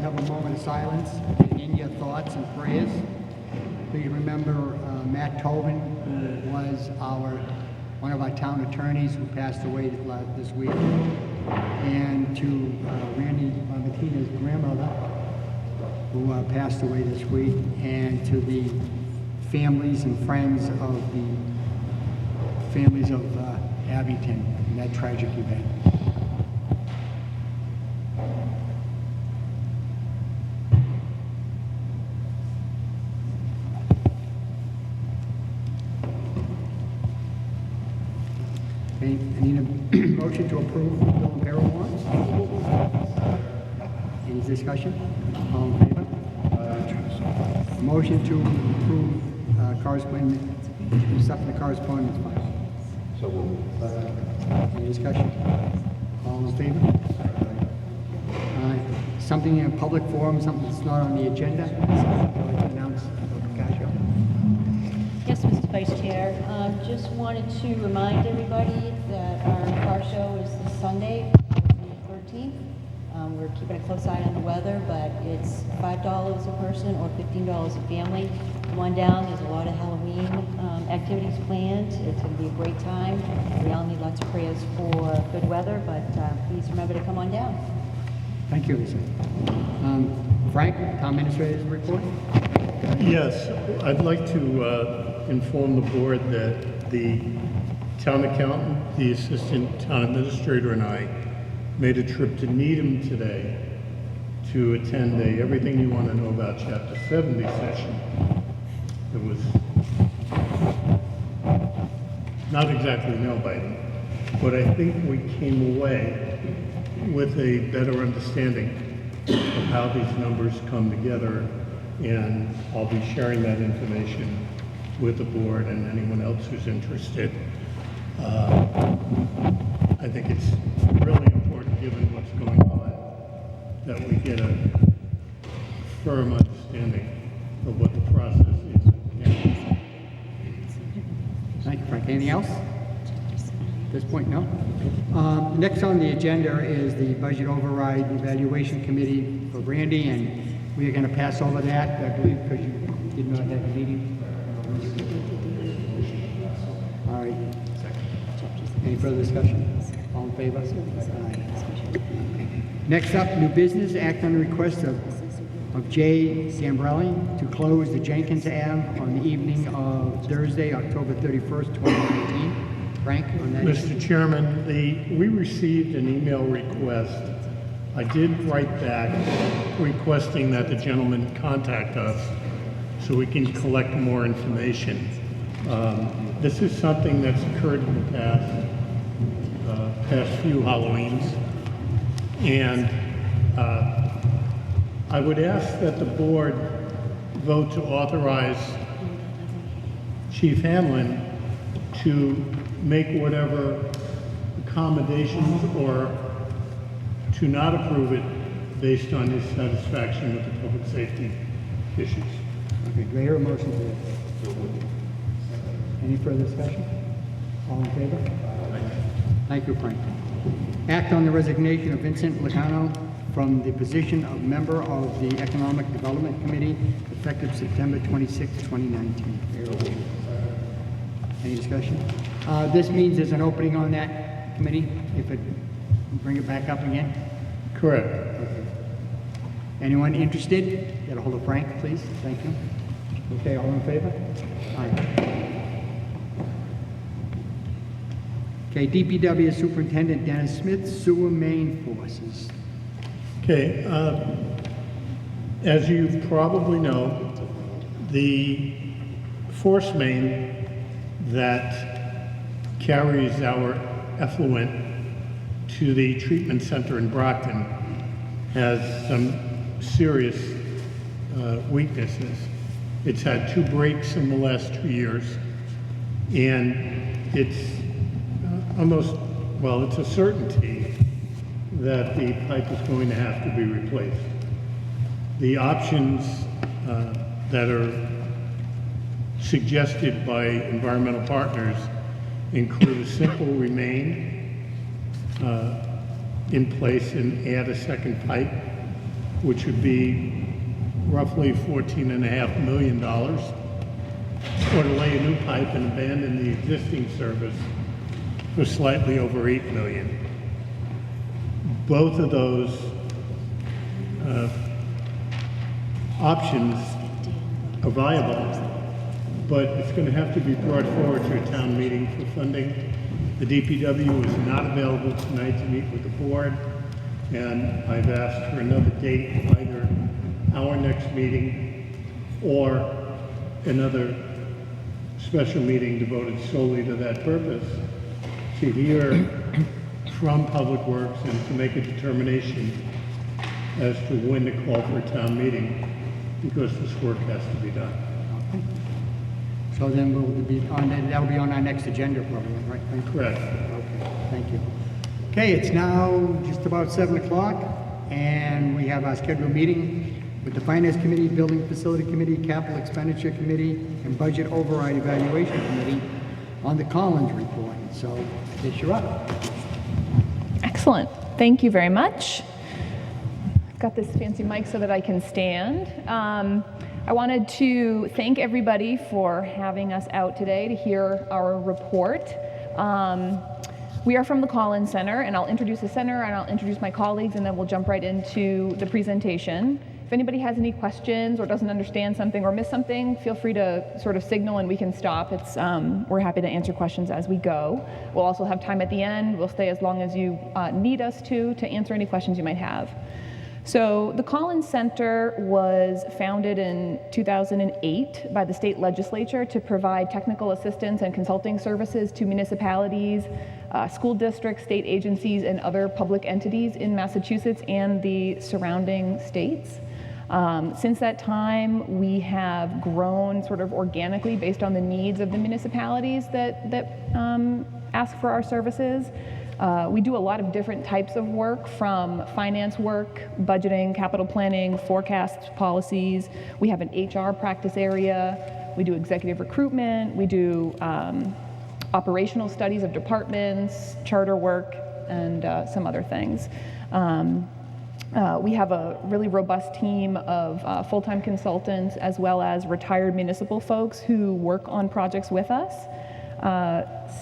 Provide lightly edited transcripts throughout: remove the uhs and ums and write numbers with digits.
have a moment of silence in your thoughts and prayers. Please remember Matt Tobin, who was one of our town attorneys who passed away this week, and to Randy Martina's grandmother, who passed away this week, and to the families and friends of Abington in that tragic event. Okay, I need a motion to approve the bill and payroll warrants. Any discussion? All in favor? Motion to approve correspondence, accept the correspondence file. So moved. Any discussion? All in favor? Something in a public forum, something that's not on the agenda. I'd like to announce, Dr. Cascio. Yes, Mr. Vice Chair. Just wanted to remind everybody that our car show is this Sunday, the 13th. We're keeping a close eye on the weather, but it's $5 a person or $15 a family. Come on down. There's a lot of Halloween activities planned. It's going to be a great time. We all need lots of prayers for good weather, but please remember to come on down. Thank you, Lisa. Frank, Town Administrator's report. Yes, I'd like to inform the board that the town accountant, the assistant town administrator, and I made a trip to Needham today to attend a Everything You Want to Know About Chapter 70 session. It was not exactly nail-biting, but I think we came away with a better understanding of how these numbers come together, and I'll be sharing that information with the board and anyone else who's interested. I think it's really important, given what's going on, that we get a firm understanding of what the process is. Thank you, Frank. Anything else? At this point, no. Next on the agenda is the Budget Override Evaluation Committee for Randy, and we are going to pass over that, I believe, because you did not have a meeting. All right. Any further discussion? All in favor? Aye. Next up, new business. Act on the request of Jay Gambrelli to close the Jenkins Ave on the evening of Thursday, October 31st, 2019. Frank, on that issue? Mr. Chairman, we received an email request. I did write back requesting that the gentleman contact us so we can collect more information. This is something that's occurred in the past few Halloweens, and I would ask that the board vote to authorize Chief Hamlin to make whatever accommodations or to not approve it based on his satisfaction with the public safety issues. Okay, do I hear a motion to that? Any further discussion? All in favor? Thank you, Frank. Act on the resignation of Vincent Lacano from the position of member of the Economic Development Committee effective September 26, 2019. Any discussion? This means there's an opening on that committee, if it, bring it back up again? Correct. Okay. Anyone interested? Get a hold of Frank, please. Thank you. Okay, all in favor? Aye. Okay, DPW Superintendent Dennis Smith, sewer main forces. Okay, as you probably know, the force main that carries our effluent to the treatment center in Brockton has some serious weaknesses. It's had 2 breaks in the last 2 years, and it's almost, well, it's a certainty that the pipe is going to have to be replaced. The options that are suggested by environmental partners include a simple remain in place and add a second pipe, which would be roughly $14.5 million, or to lay a new pipe and abandon the existing service for slightly over $8 million. Both of those options are viable, but it's going to have to be brought forward to a town meeting for funding. The DPW is not available tonight to meet with the board, and I've asked for another date, either our next meeting or another special meeting devoted solely to that purpose, to hear from Public Works and to make a determination as to when to call for a town meeting, because this work has to be done. So then we'll be on, that'll be on our next agenda probably, right? Frank? Correct. Okay, thank you. Okay, it's now just about 7 o'clock, and we have our scheduled meeting with the Finance Committee, Building Facility Committee, Capital Expenditure Committee, and Budget Override Evaluation Committee on the Collins report. So I guess you're up. Excellent. Thank you very much. I've got this fancy mic so that I can stand. I wanted to thank everybody for having us out today to hear our report. We are from the Collins Center, and I'll introduce the center and I'll introduce my colleagues, and then we'll jump right into the presentation. If anybody has any questions or doesn't understand something or miss something, feel free to sort of signal and we can stop. We're happy to answer questions as we go. We'll also have time at the end. We'll stay as long as you need us to answer any questions you might have. So the Collins Center was founded in 2008 by the state legislature to provide technical assistance and consulting services to municipalities, school districts, state agencies, and other public entities in Massachusetts and the surrounding states. Since that time, we have grown sort of organically based on the needs of the municipalities that ask for our services. We do a lot of different types of work, from finance work, budgeting, capital planning, forecasts, policies. We have an HR practice area. We do executive recruitment. We do operational studies of departments, charter work, and some other things. We have a really robust team of full-time consultants as well as retired municipal folks who work on projects with us.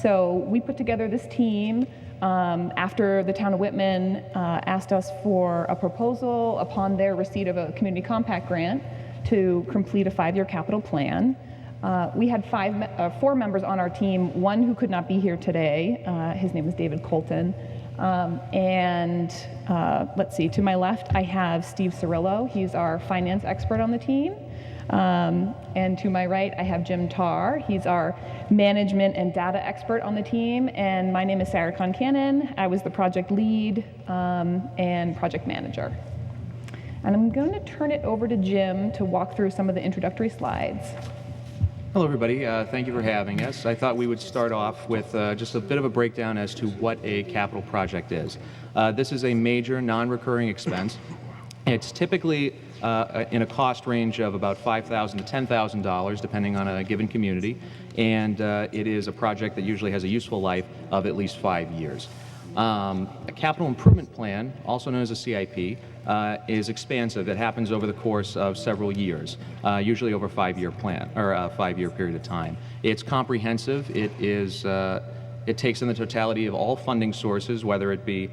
So we put together this team after the town of Whitman asked us for a proposal upon their receipt of a community compact grant to complete a 5-year capital plan. We had 4 members on our team, one who could not be here today. His name is David Colton. Let's see, to my left, I have Steve Cirillo. He's our finance expert on the team. And to my right, I have Jim Tarr. He's our management and data expert on the team. And my name is Sarah Concannon. I was the project lead and project manager. And I'm going to turn it over to Jim to walk through some of the introductory slides. Hello, everybody. Thank you for having us. I thought we would start off with just a bit of a breakdown as to what a capital project is. This is a major non-recurring expense. It's typically in a cost range of about $5,000 to $10,000, depending on a given community, and it is a project that usually has a useful life of at least 5 years. A capital improvement plan, also known as a CIP, is expansive. It happens over the course of several years, usually over a 5-year plan or a 5-year period of time. It's comprehensive. It takes in the totality of all funding sources, whether it be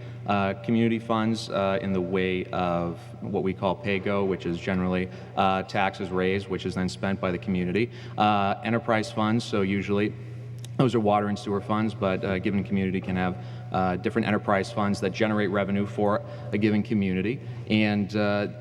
community funds in the way of what we call pay-go, which is generally taxes raised, which is then spent by the community, enterprise funds, so usually those are water and sewer funds, but a given community can have different enterprise funds that generate revenue for a given community. And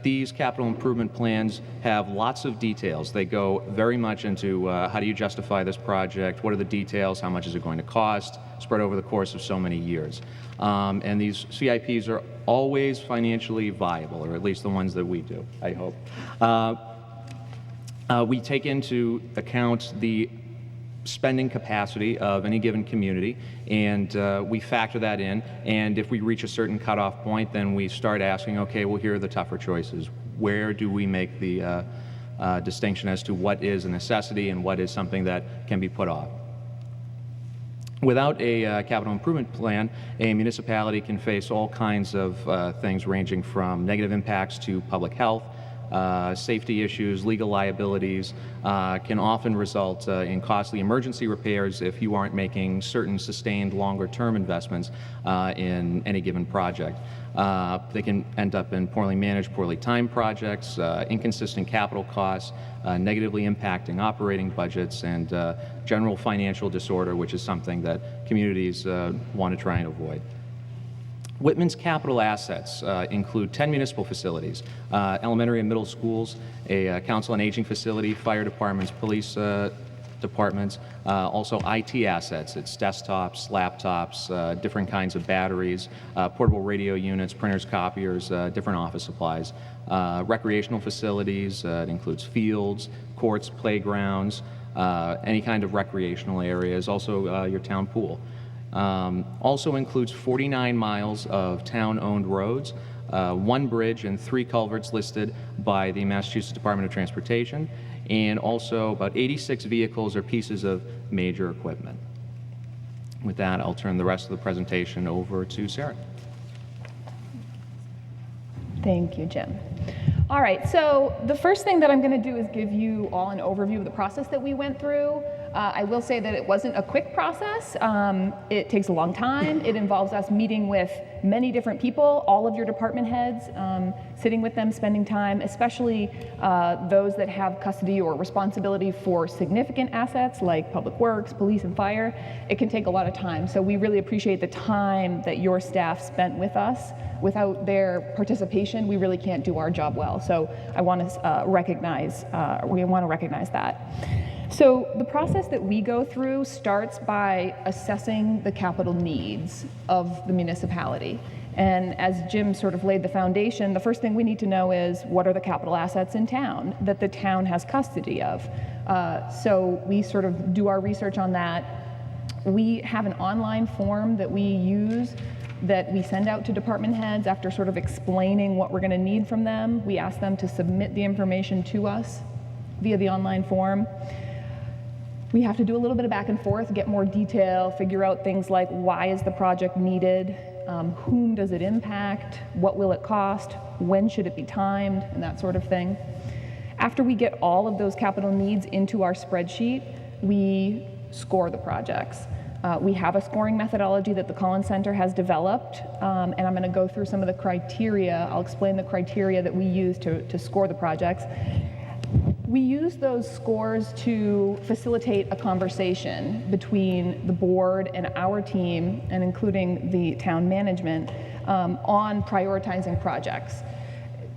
these capital improvement plans have lots of details. They go very much into how do you justify this project, what are the details, how much is it going to cost, spread over the course of so many years. And these CIPs are always financially viable, or at least the ones that we do, I hope. We take into account the spending capacity of any given community, and we factor that in, and if we reach a certain cutoff point, then we start asking, okay, well, here are the tougher choices. Where do we make the distinction as to what is a necessity and what is something that can be put off? Without a capital improvement plan, a municipality can face all kinds of things ranging from negative impacts to public health, safety issues, legal liabilities, can often result in costly emergency repairs if you aren't making certain sustained longer-term investments in any given project. They can end up in poorly managed, poorly timed projects, inconsistent capital costs, negatively impacting operating budgets, and general financial disorder, which is something that communities want to try and avoid. Whitman's capital assets include 10 municipal facilities, elementary and middle schools, a council on aging facility, fire departments, police departments, also IT assets. It's desktops, laptops, different kinds of batteries, portable radio units, printers, copiers, different office supplies, recreational facilities. It includes fields, courts, playgrounds, any kind of recreational areas, also your town pool. Also includes 49 miles of town-owned roads, 1 bridge and 3 culverts listed by the Massachusetts Department of Transportation, and also about 86 vehicles or pieces of major equipment. With that, I'll turn the rest of the presentation over to Sarah. Thank you, Jim. All right, so the first thing that I'm going to do is give you all an overview of the process that we went through. I will say that it wasn't a quick process. It takes a long time. It involves us meeting with many different people, all of your department heads, sitting with them, spending time, especially those that have custody or responsibility for significant assets like public works, police, and fire. It can take a lot of time, so we really appreciate the time that your staff spent with us. Without their participation, we really can't do our job well. So I want to recognize that. So the process that we go through starts by assessing the capital needs of the municipality. And as Jim sort of laid the foundation, the first thing we need to know is what are the capital assets in town that the town has custody of. So we sort of do our research on that. We have an online form that we use that we send out to department heads after sort of explaining what we're going to need from them. We ask them to submit the information to us via the online form. We have to do a little bit of back and forth, get more detail, figure out things like why is the project needed, whom does it impact, what will it cost, when should it be timed, and that sort of thing. After we get all of those capital needs into our spreadsheet, we score the projects. We have a scoring methodology that the Collins Center has developed, and I'm going to go through some of the criteria. I'll explain the criteria that we use to score the projects. We use those scores to facilitate a conversation between the board and our team, and including the town management, on prioritizing projects.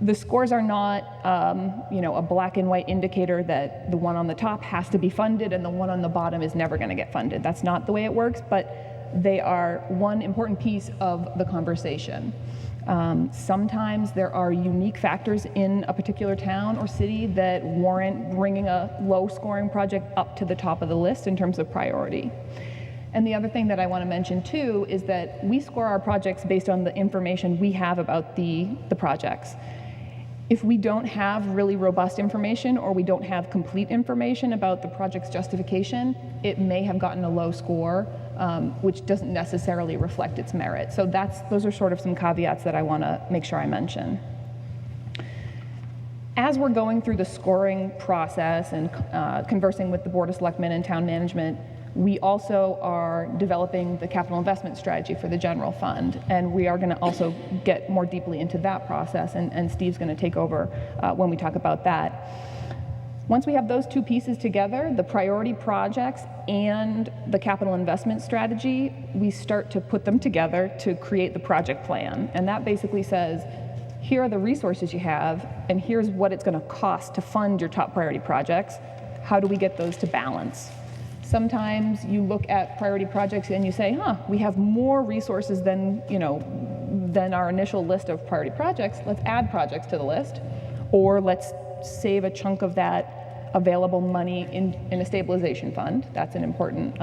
The scores are not, a black and white indicator that the one on the top has to be funded and the one on the bottom is never going to get funded. That's not the way it works, but they are one important piece of the conversation. Sometimes there are unique factors in a particular town or city that warrant bringing a low-scoring project up to the top of the list in terms of priority. And the other thing that I want to mention too is that we score our projects based on the information we have about the projects. If we don't have really robust information or we don't have complete information about the project's justification, it may have gotten a low score, which doesn't necessarily reflect its merit. So those are sort of some caveats that I want to make sure I mention. As we're going through the scoring process and conversing with the Board of Selectmen and town management, we also are developing the capital investment strategy for the general fund, and we are going to also get more deeply into that process, and Steve's going to take over when we talk about that. Once we have those two pieces together, the priority projects and the capital investment strategy, we start to put them together to create the project plan, and that basically says, here are the resources you have, and here's what it's going to cost to fund your top priority projects. How do we get those to balance? Sometimes you look at priority projects and you say, we have more resources than our initial list of priority projects. Let's add projects to the list, or let's save a chunk of that available money in a stabilization fund. That's an important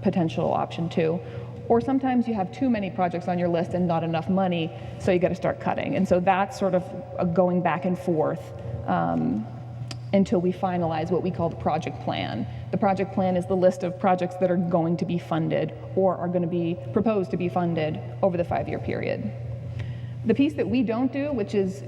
potential option too. Or sometimes you have too many projects on your list and not enough money, so you got to start cutting. And so that's sort of a going back and forth until we finalize what we call the project plan. The project plan is the list of projects that are going to be funded or are going to be proposed to be funded over the 5-year period. The piece that we don't do, which is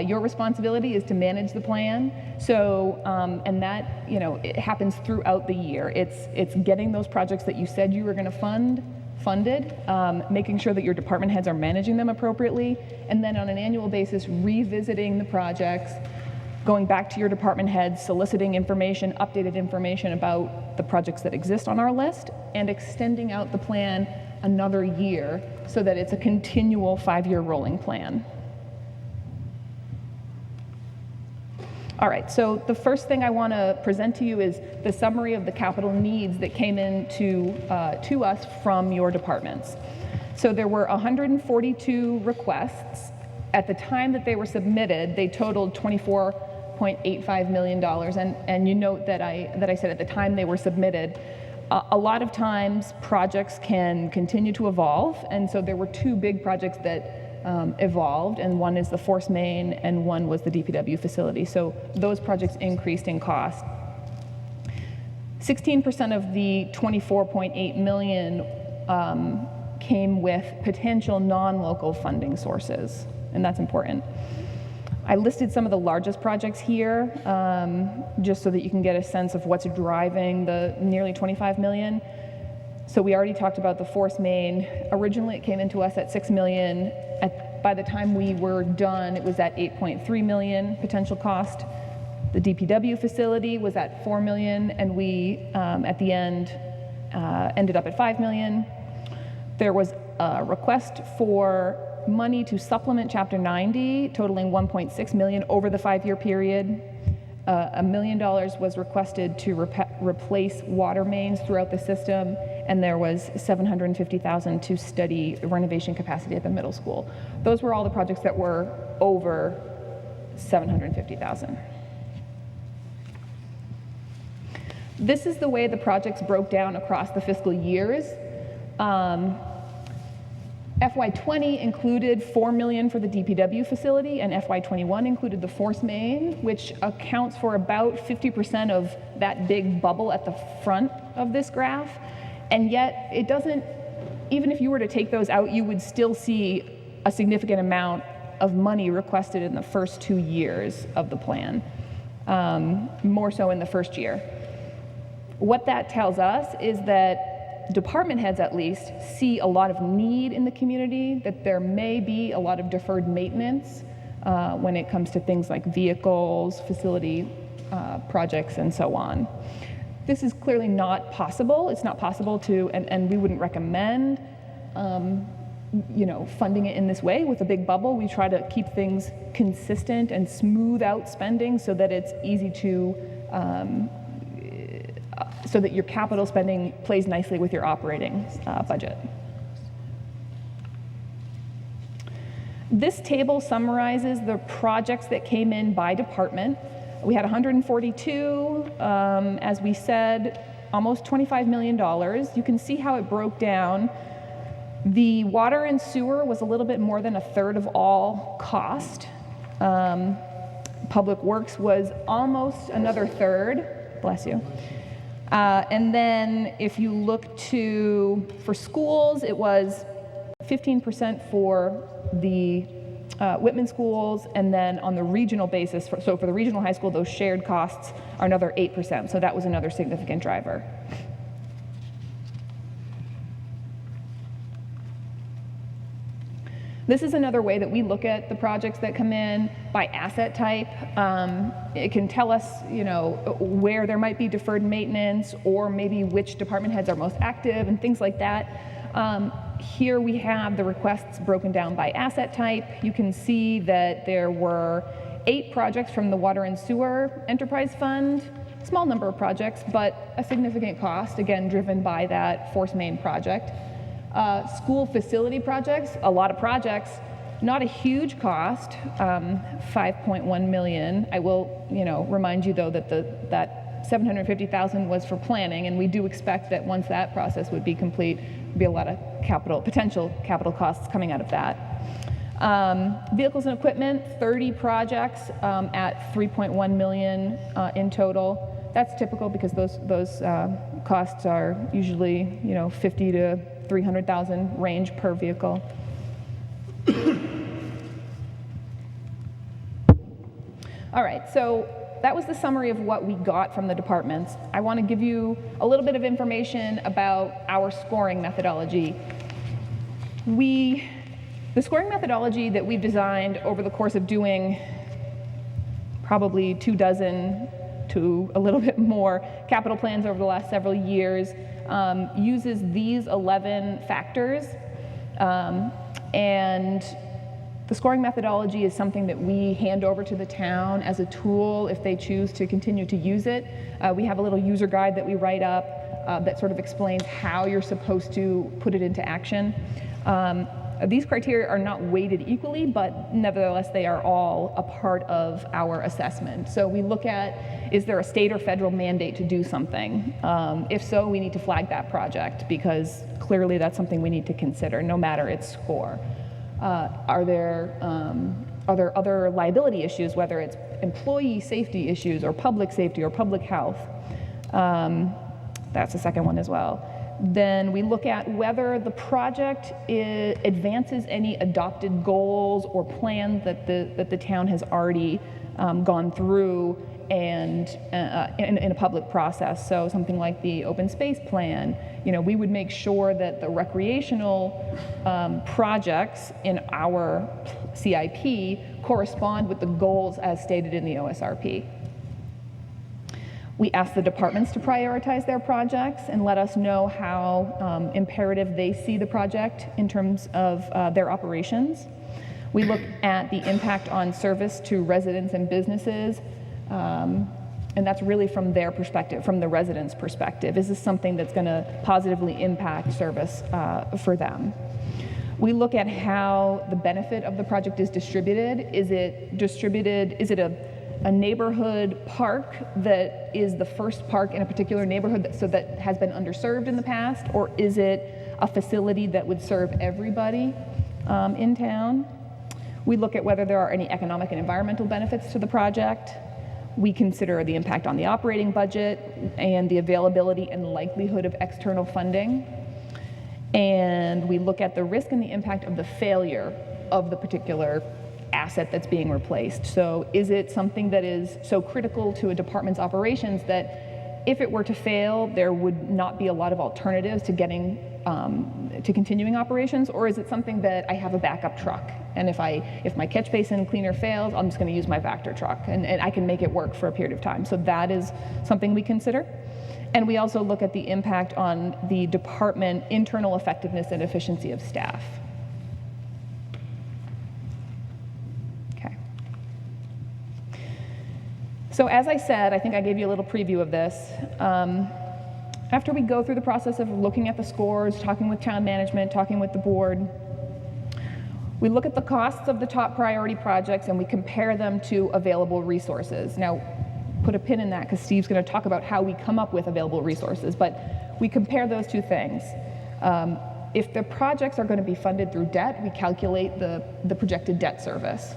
your responsibility, is to manage the plan. So, and that, it happens throughout the year. It's getting those projects that you said you were going to funded, making sure that your department heads are managing them appropriately, and then on an annual basis, revisiting the projects, going back to your department heads, soliciting information, updated information about the projects that exist on our list, and extending out the plan another year so that it's a continual 5-year rolling plan. All right, so the first thing I want to present to you is the summary of the capital needs that came in to us from your departments. So there were 142 requests. At the time that they were submitted, they totaled $24.85 million. And you note that I said at the time they were submitted. A lot of times projects can continue to evolve, and so there were 2 big projects that evolved, and one is the force main and one was the DPW facility. So those projects increased in cost. 16% of the $24.8 million came with potential non-local funding sources, and that's important. I listed some of the largest projects here, just so that you can get a sense of what's driving the nearly $25 million. So we already talked about the force main. Originally, it came into us at $6 million. By the time we were done, it was at $8.3 million potential cost. The DPW facility was at $4 million, and we, at the end, ended up at $5 million. There was a request for money to supplement Chapter 90, totaling $1.6 million over the 5-year period. $1 million was requested to replace water mains throughout the system, and there was $750,000 to study renovation capacity at the middle school. Those were all the projects that were over $750,000. This is the way the projects broke down across the fiscal years. FY20 included $4 million for the DPW facility, and FY21 included the force main, which accounts for about 50% of that big bubble at the front of this graph. And yet, it doesn't, even if you were to take those out, you would still see a significant amount of money requested in the first 2 years of the plan, more so in the first year. What that tells us is that department heads, at least, see a lot of need in the community, that there may be a lot of deferred maintenance when it comes to things like vehicles, facility projects, and so on. This is clearly not possible. It's not possible to, and we wouldn't recommend funding it in this way with a big bubble. We try to keep things consistent and smooth out spending so that it's easy to so that your capital spending plays nicely with your operating budget. This table summarizes the projects that came in by department. We had 142, as we said, almost $25 million. You can see how it broke down. The water and sewer was a little bit more than 1/3 of all cost. Public Works was almost another 1/3. Bless you. And then if you look for schools, it was 15% for the Whitman schools, and then on the regional basis, so for the regional high school, those shared costs are another 8%, so that was another significant driver. This is another way that we look at the projects that come in by asset type. It can tell us, where there might be deferred maintenance, or maybe which department heads are most active and things like that. Here we have the requests broken down by asset type. You can see that there were 8 projects from the Water and Sewer Enterprise Fund. Small number of projects, but a significant cost, again, driven by that force main project. School facility projects, a lot of projects, not a huge cost, $5.1 million. I will, remind you though that that $750,000 was for planning, and we do expect that once that process would be complete, there'd be a lot of potential capital costs coming out of that. Vehicles and equipment, 30 projects at 3.1 million in total. That's typical because those costs are usually 50 to 300,000 range per vehicle. All right, so that was the summary of what we got from the departments. I want to give you a little bit of information about our scoring methodology. The scoring methodology that we've designed over the course of doing probably 24 to a little bit more capital plans over the last several years uses these 11 factors. And the scoring methodology is something that we hand over to the town as a tool if they choose to continue to use it. We have a little user guide that we write up that sort of explains how you're supposed to put it into action. These criteria are not weighted equally, but nevertheless they are all a part of our assessment. So we look at, is there a state or federal mandate to do something? If so, we need to flag that project because clearly that's something we need to consider no matter its score. Are there other liability issues, whether it's employee safety issues or public safety or public health? That's the second one as well. Then we look at whether the project advances any adopted goals or plans that the town has already gone through and in a public process. So something like the open space plan, we would make sure that the recreational projects in our CIP correspond with the goals as stated in the OSRP. We ask the departments to prioritize their projects and let us know how imperative they see the project in terms of their operations. We look at the impact on service to residents and businesses, and that's really from their perspective, from the residents' perspective. Is this something that's going to positively impact service for them? We look at how the benefit of the project is distributed. Is it a neighborhood park that is the first park in a particular neighborhood that has been underserved in the past, or is it a facility that would serve everybody in town? We look at whether there are any economic and environmental benefits to the project. We consider the impact on the operating budget and the availability and likelihood of external funding. And we look at the risk and the impact of the failure of the particular asset that's being replaced. So is it something that is so critical to a department's operations that if it were to fail, there would not be a lot of alternatives to getting to continuing operations, or is it something that I have a backup truck, and if my catch basin cleaner fails, I'm just going to use my Vector truck, and I can make it work for a period of time. So that is something we consider. And we also look at the impact on the department internal effectiveness and efficiency of staff. So as I said, I think I gave you a little preview of this. After we go through the process of looking at the scores, talking with town management, talking with the board, we look at the costs of the top priority projects and we compare them to available resources. Now, put a pin in that because Steve's going to talk about how we come up with available resources, but we compare those two things. If the projects are going to be funded through debt, we calculate the projected debt service.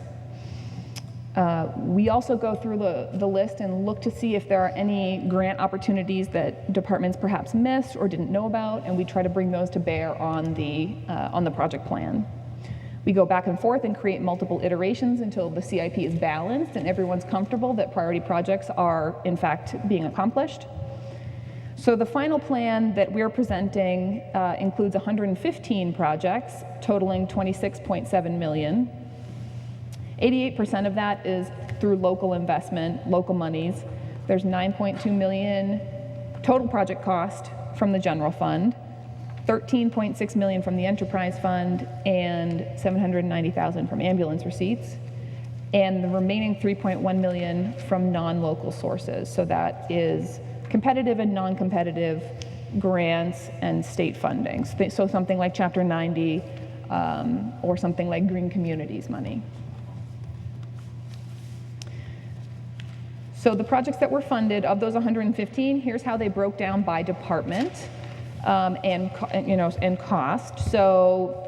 We also go through the list and look to see if there are any grant opportunities that departments perhaps missed or didn't know about, and we try to bring those to bear on the project plan. We go back and forth and create multiple iterations until the CIP is balanced and everyone's comfortable that priority projects are in fact being accomplished. So the final plan that we're presenting includes 115 projects totaling $26.7 million. 88% of that is through local investment, local monies. There's $9.2 million total project cost from the general fund, $13.6 million from the enterprise fund, and $790,000 from ambulance receipts, and the remaining $3.1 million from non-local sources. So that is competitive and non-competitive grants and state funding. So something like Chapter 90 or something like Green Communities money. So the projects that were funded, of those 115, here's how they broke down by department and cost. So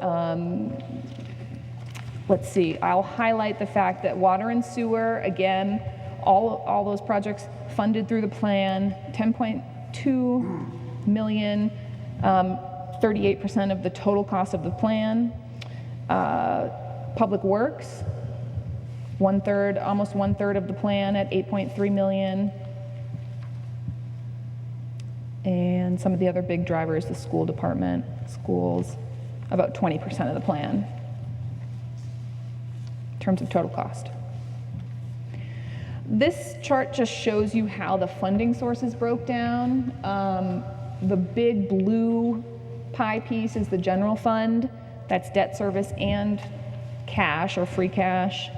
let's see, I'll highlight the fact that water and sewer, again, all those projects funded through the plan, 10.2 million, 38% of the total cost of the plan. Public Works, almost one third of the plan at 8.3 million. And some of the other big drivers, the school department, schools, about 20% of the plan in terms of total cost. This chart just shows you how the funding sources broke down. The big blue pie piece is the general fund. That's debt service and cash or free cash.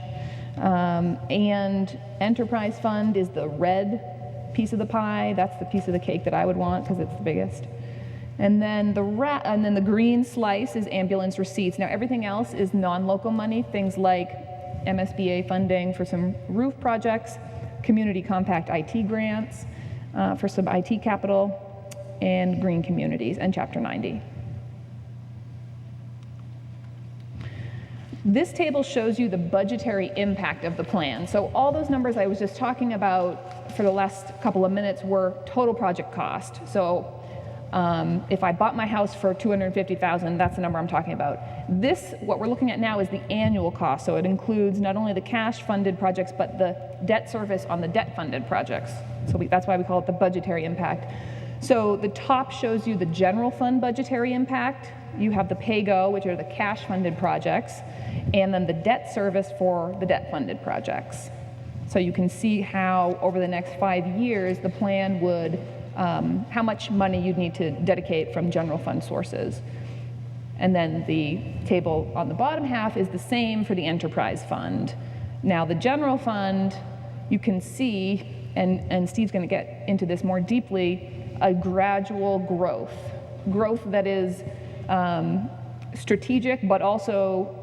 And enterprise fund is the red piece of the pie. That's the piece of the cake that I would want because it's the biggest. And then the green slice is ambulance receipts. Now everything else is non-local money, things like MSBA funding for some roof projects, community compact IT grants for some IT capital, and green communities and Chapter 90. This table shows you the budgetary impact of the plan. So all those numbers I was just talking about for the last couple of minutes were total project cost. So if I bought my house for $250,000, that's the number I'm talking about. What we're looking at now is the annual cost. So it includes not only the cash funded projects, but the debt service on the debt funded projects. So that's why we call it the budgetary impact. So the top shows you the general fund budgetary impact. You have the PAYGO, which are the cash funded projects, and then the debt service for the debt funded projects. So you can see how over the next 5 years, the plan would, how much money you'd need to dedicate from general fund sources. And then the table on the bottom half is the same for the enterprise fund. Now the general fund, you can see, and Steve's going to get into this more deeply, a gradual growth that is strategic, but also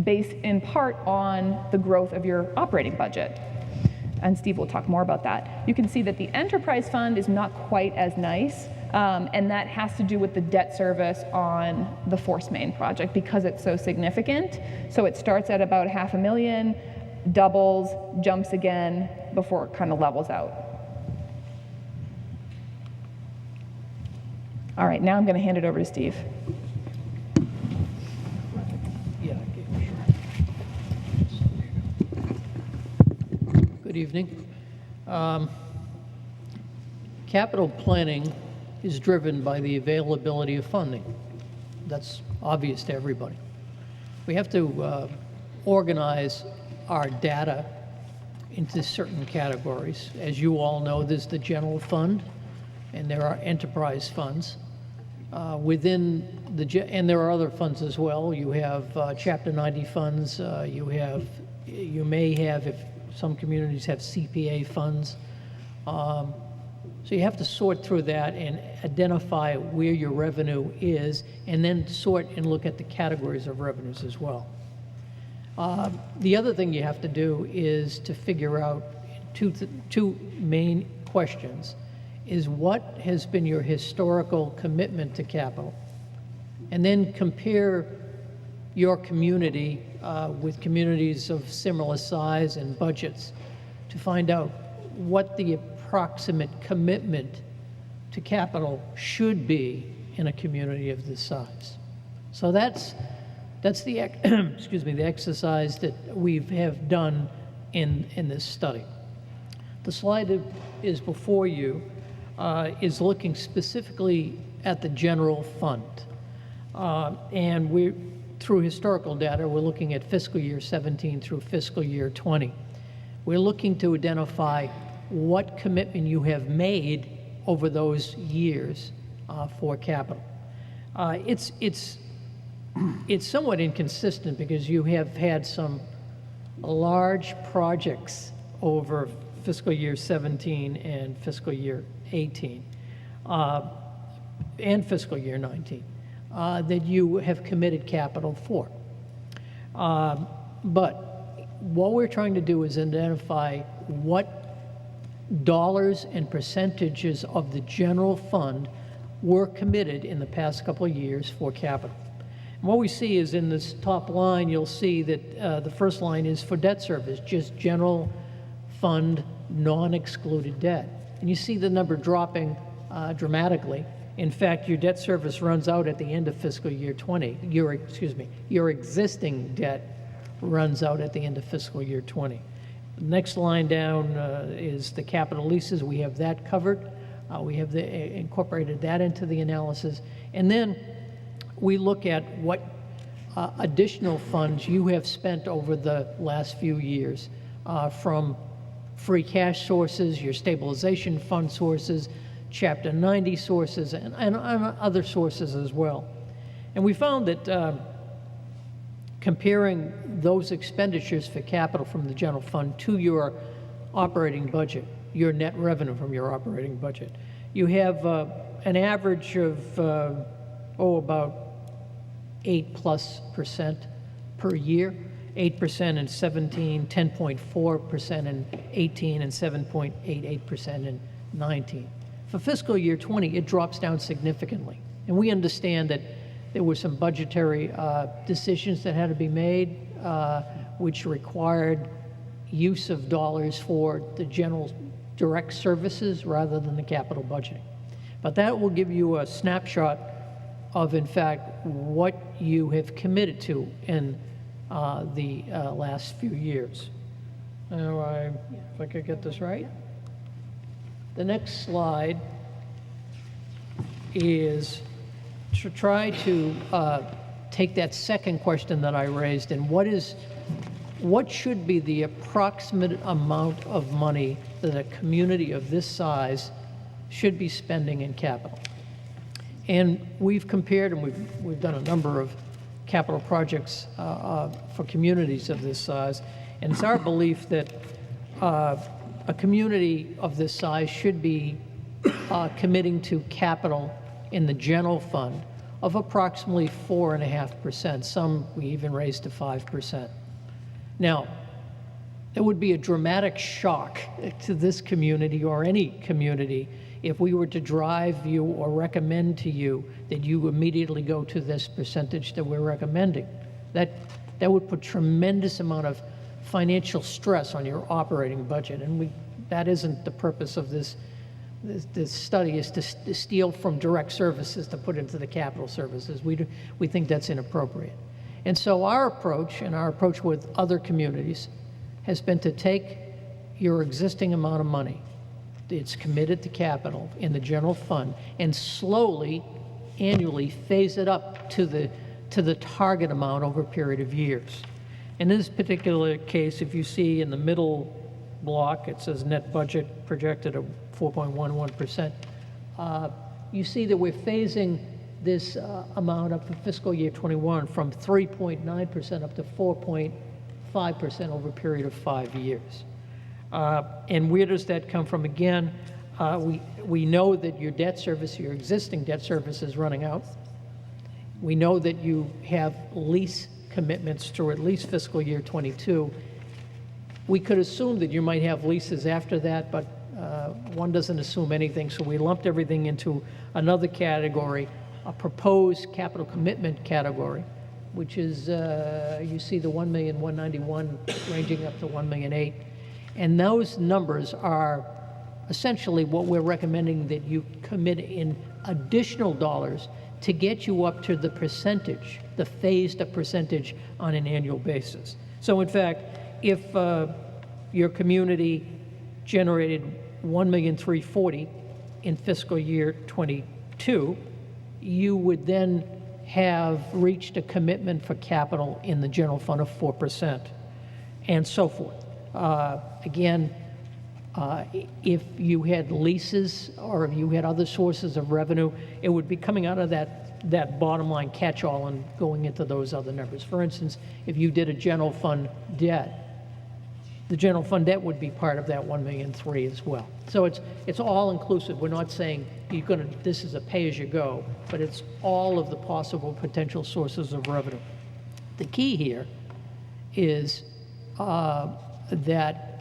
based in part on the growth of your operating budget. And Steve will talk more about that. You can see that the enterprise fund is not quite as nice, and that has to do with the debt service on the Force Main project because it's so significant. So it starts at about $500,000, doubles, jumps again before it kind of levels out. All right, now I'm going to hand it over to Steve. Good evening. Capital planning is driven by the availability of funding. That's obvious to everybody. We have to organize our data into certain categories. As you all know, there's the general fund, and there are enterprise funds. And there are other funds as well. You have Chapter 90 funds. You may have, if some communities have CPA funds. So you have to sort through that and identify where your revenue is, and then sort and look at the categories of revenues as well. The other thing you have to do is to figure out two main questions. Is what has been your historical commitment to capital? And then compare your community with communities of similar size and budgets to find out what the approximate commitment to capital should be in a community of this size. So that's the excuse me, the exercise that we have done in this study. The slide that is before you is looking specifically at the general fund. And through historical data, we're looking at fiscal year 17 through fiscal year 20. We're looking to identify what commitment you have made over those years for capital. It's somewhat inconsistent because you have had some large projects over fiscal year 17 and fiscal year 18 and fiscal year 19 that you have committed capital for. But what we're trying to do is identify what dollars and percentages of the general fund were committed in the past couple of years for capital. And what we see is in this top line, you'll see that the first line is for debt service, just general fund, non-excluded debt. And you see the number dropping dramatically. In fact, your debt service runs out at the end of fiscal year 20. Your existing debt runs out at the end of fiscal year 20. The next line down is the capital leases. We have that covered. We have incorporated that into the analysis. And then we look at what additional funds you have spent over the last few years from free cash sources, your stabilization fund sources, Chapter 90 sources, and other sources as well. And we found that comparing those expenditures for capital from the general fund to your operating budget, your net revenue from your operating budget, you have an average of, about 8+% per year, 8% in 17, 10.4% in 18, and 7.88% in 19. For fiscal year 20, it drops down significantly. And we understand that there were some budgetary decisions that had to be made, which required use of dollars for the general direct services rather than the capital budgeting. But that will give you a snapshot of, in fact, what you have committed to in the last few years. Now, if I could get this right. The next slide is to try to take that second question that I raised, and what should be the approximate amount of money that a community of this size should be spending in capital? And we've compared, and we've done a number of capital projects for communities of this size, and it's our belief that a community of this size should be committing to capital in the general fund of approximately 4.5%. Some we even raised to 5%. Now, it would be a dramatic shock to this community or any community if we were to drive you or recommend to you that you immediately go to this percentage that we're recommending. That would put tremendous amount of financial stress on your operating budget, and that isn't the purpose of this study, is to steal from direct services to put into the capital services. We think that's inappropriate. And so our approach, and our approach with other communities, has been to take your existing amount of money, it's committed to capital in the general fund, and slowly, annually phase it up to the target amount over a period of years. In this particular case, if you see in the middle block, it says net budget projected at 4.11%. You see that we're phasing this amount up for fiscal year 21 from 3.9% up to 4.5% over a period of 5 years. And where does that come from? Again, we know that your debt service, your existing debt service, is running out. We know that you have lease commitments through at least fiscal year 22. We could assume that you might have leases after that, but one doesn't assume anything, so we lumped everything into another category, a proposed capital commitment category, which is, you see the $1,191,000 ranging up to $1,008,000. And those numbers are essentially what we're recommending that you commit in additional dollars to get you up to the percentage, the phased up percentage on an annual basis. So in fact, if your community generated $1,340,000 in fiscal year 22, you would then have reached a commitment for capital in the general fund of 4%, and so forth. Again, if you had leases or if you had other sources of revenue, it would be coming out of that bottom line catch-all and going into those other numbers. For instance, if you did a general fund debt, the general fund debt would be part of that $1,003,000 as well. So it's all inclusive. We're not saying this is a pay-as-you-go, but it's all of the possible potential sources of revenue. The key here is that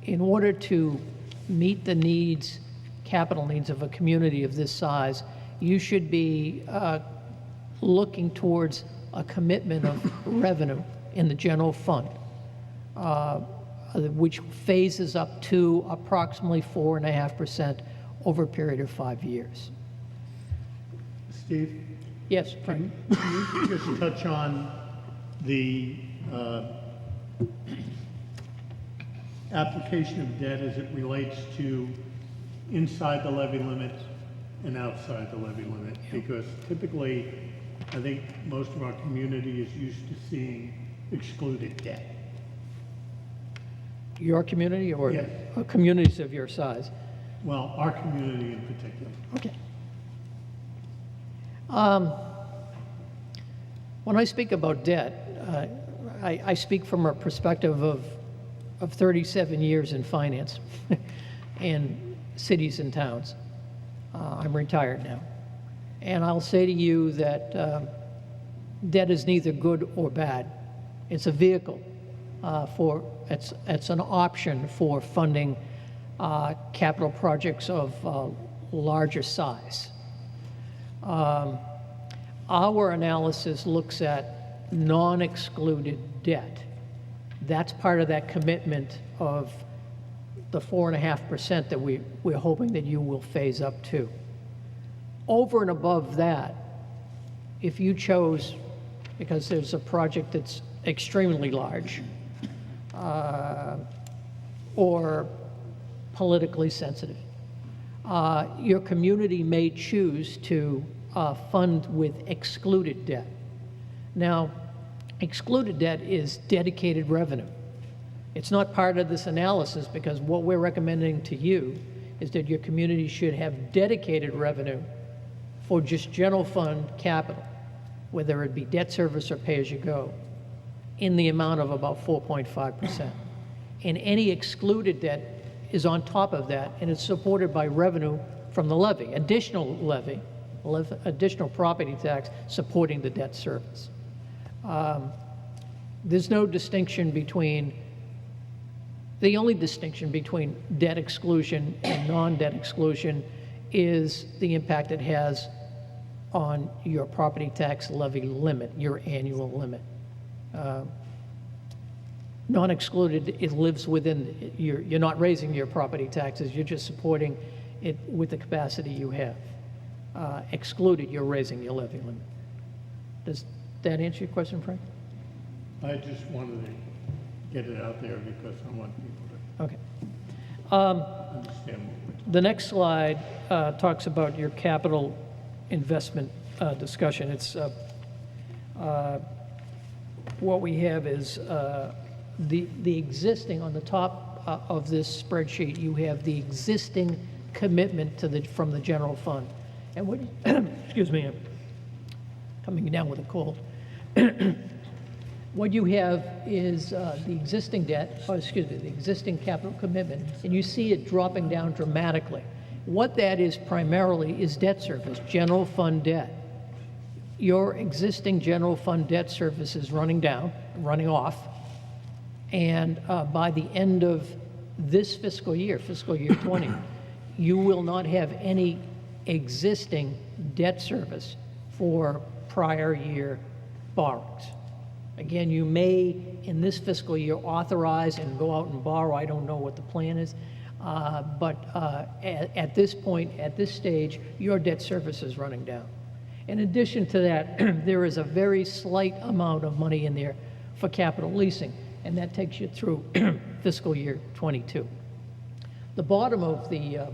in order to meet the needs, capital needs of a community of this size, you should be looking towards a commitment of revenue in the general fund, which phases up to approximately 4.5% over a period of 5 years. Steve, Yes, Frank? can you just touch on the application of debt as it relates to inside the levy limit and outside the levy limit? Because typically, I think most of our community is used to seeing excluded debt. Your community or Yes. communities of your size? Well, our community in particular. Okay. When I speak about debt, I speak from a perspective of 37 years in finance in cities and towns. I'm retired now. And I'll say to you that debt is neither good or bad. It's a vehicle it's an option for funding capital projects of larger size. Our analysis looks at non-excluded debt. That's part of that commitment of the 4.5% that we're hoping that you will phase up to. Over and above that, if you chose, because there's a project that's extremely large or politically sensitive, your community may choose to fund with excluded debt. Now, excluded debt is dedicated revenue. It's not part of this analysis because what we're recommending to you is that your community should have dedicated revenue for just general fund capital, whether it be debt service or pay-as-you-go, in the amount of about 4.5%. And any excluded debt is on top of that, and it's supported by revenue from the levy, additional property tax supporting the debt service. There's no distinction between, the only distinction between debt exclusion and non-debt exclusion is the impact it has on your property tax levy limit, your annual limit. Non-excluded, it lives within, you're not raising your property taxes, you're just supporting it with the capacity you have. Excluded, you're raising your levy limit. Does that answer your question, Frank? I just wanted to get it out there because I want people Okay. to understand what we're talking The next slide talks about your capital investment discussion. It's what we have is the existing, on the top of this spreadsheet, you have the existing commitment to from the general fund. And what, excuse me, I'm coming down with a cold. What you have is the existing debt, the existing capital commitment, and you see it dropping down dramatically. What that is primarily is debt service, general fund debt. Your existing general fund debt service is running down, running off, and by the end of this fiscal year 20, you will not have any existing debt service for prior year borrowings. Again, you may, in this fiscal year, authorize and go out and borrow. I don't know what the plan is. But at this point, at this stage, your debt service is running down. In addition to that, there is a very slight amount of money in there for capital leasing, and that takes you through fiscal year 22. The bottom of the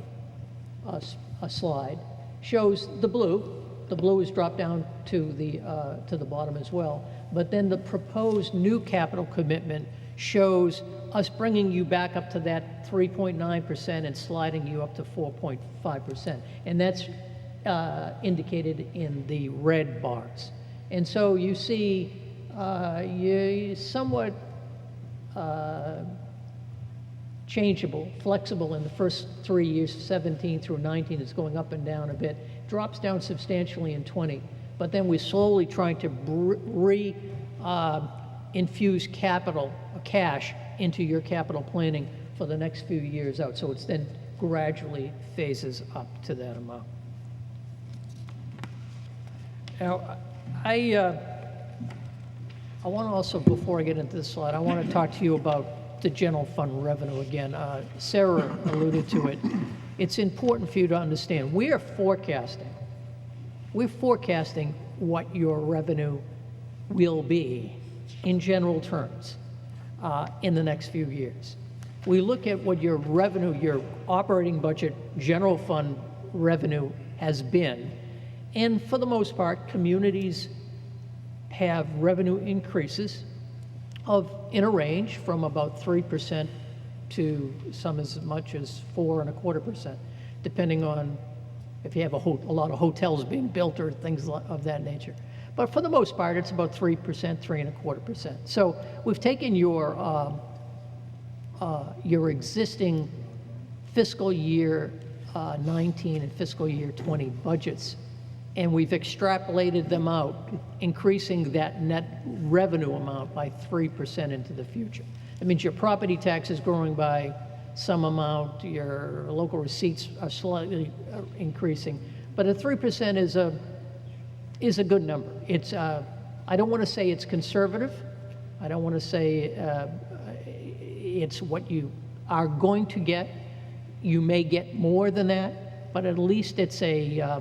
slide shows the blue. The blue is dropped down to the bottom as well. But then the proposed new capital commitment shows us bringing you back up to that 3.9% and sliding you up to 4.5%. And that's indicated in the red bars. And so you see you somewhat changeable, flexible in the first 3 years, 17 through 19, it's going up and down a bit, drops down substantially in 20, but then we're slowly trying to infuse capital, cash, into your capital planning for the next few years out. So it's then gradually phases up to that amount. Now, I want to also, before I get into this slide, I want to talk to you about the general fund revenue again. Sarah alluded to it. It's important for you to understand, we're forecasting what your revenue will be in general terms in the next few years. We look at what your revenue, your operating budget, general fund revenue has been, and for the most part, communities have revenue increases in a range from about 3% to some as much as 4.25%, depending on if you have a lot of hotels being built or things of that nature. But for the most part, it's about 3%, 3.25%. So we've taken your existing fiscal year 19 and fiscal year 20 budgets, and we've extrapolated them out, increasing that net revenue amount by 3% into the future. That means your property tax is growing by some amount, your local receipts are slightly increasing, but a 3% is a good number. It's I don't want to say it's conservative. I don't want to say it's what you are going to get. You may get more than that, but at least it's a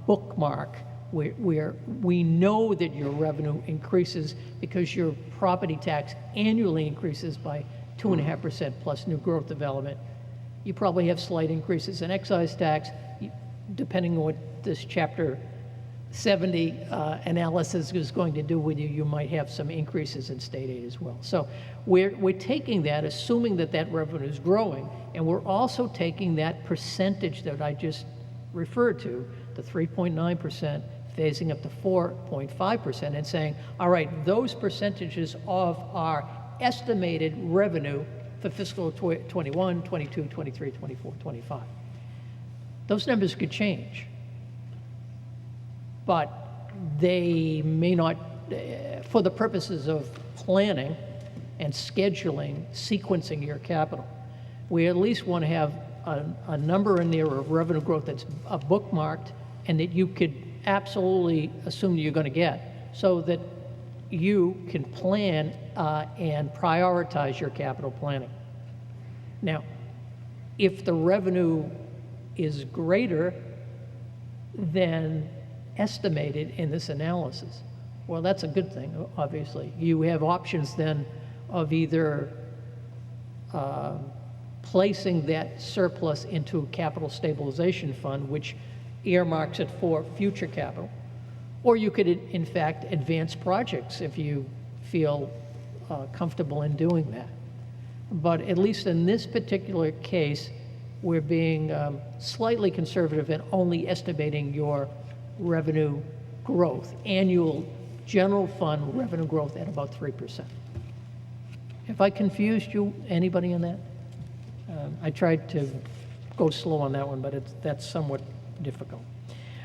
bookmark where we know that your revenue increases because your property tax annually increases by 2.5% plus new growth development. You probably have slight increases in excise tax, depending on what this Chapter 70 analysis is going to do with you. You might have some increases in state aid as well. So we're taking that, assuming that that revenue is growing, and we're also taking that percentage that I just referred to, the 3.9%, phasing up to 4.5%, and saying, all right, those percentages of our estimated revenue for fiscal 21, 22, 23, 24, 25. Those numbers could change, but they may not, for the purposes of planning and scheduling, sequencing your capital. We at least want to have a number in there of revenue growth that's bookmarked and that you could absolutely assume you're going to get, so that you can plan and prioritize your capital planning. Now, if the revenue is greater than estimated in this analysis, well, that's a good thing, obviously. You have options then of either placing that surplus into a capital stabilization fund, which earmarks it for future capital, or you could, in fact, advance projects if you feel comfortable in doing that. But at least in this particular case, we're being slightly conservative and only estimating your revenue growth, annual general fund revenue growth at about 3%. Have I confused you, anybody on that? I tried to go slow on that one, but that's somewhat difficult.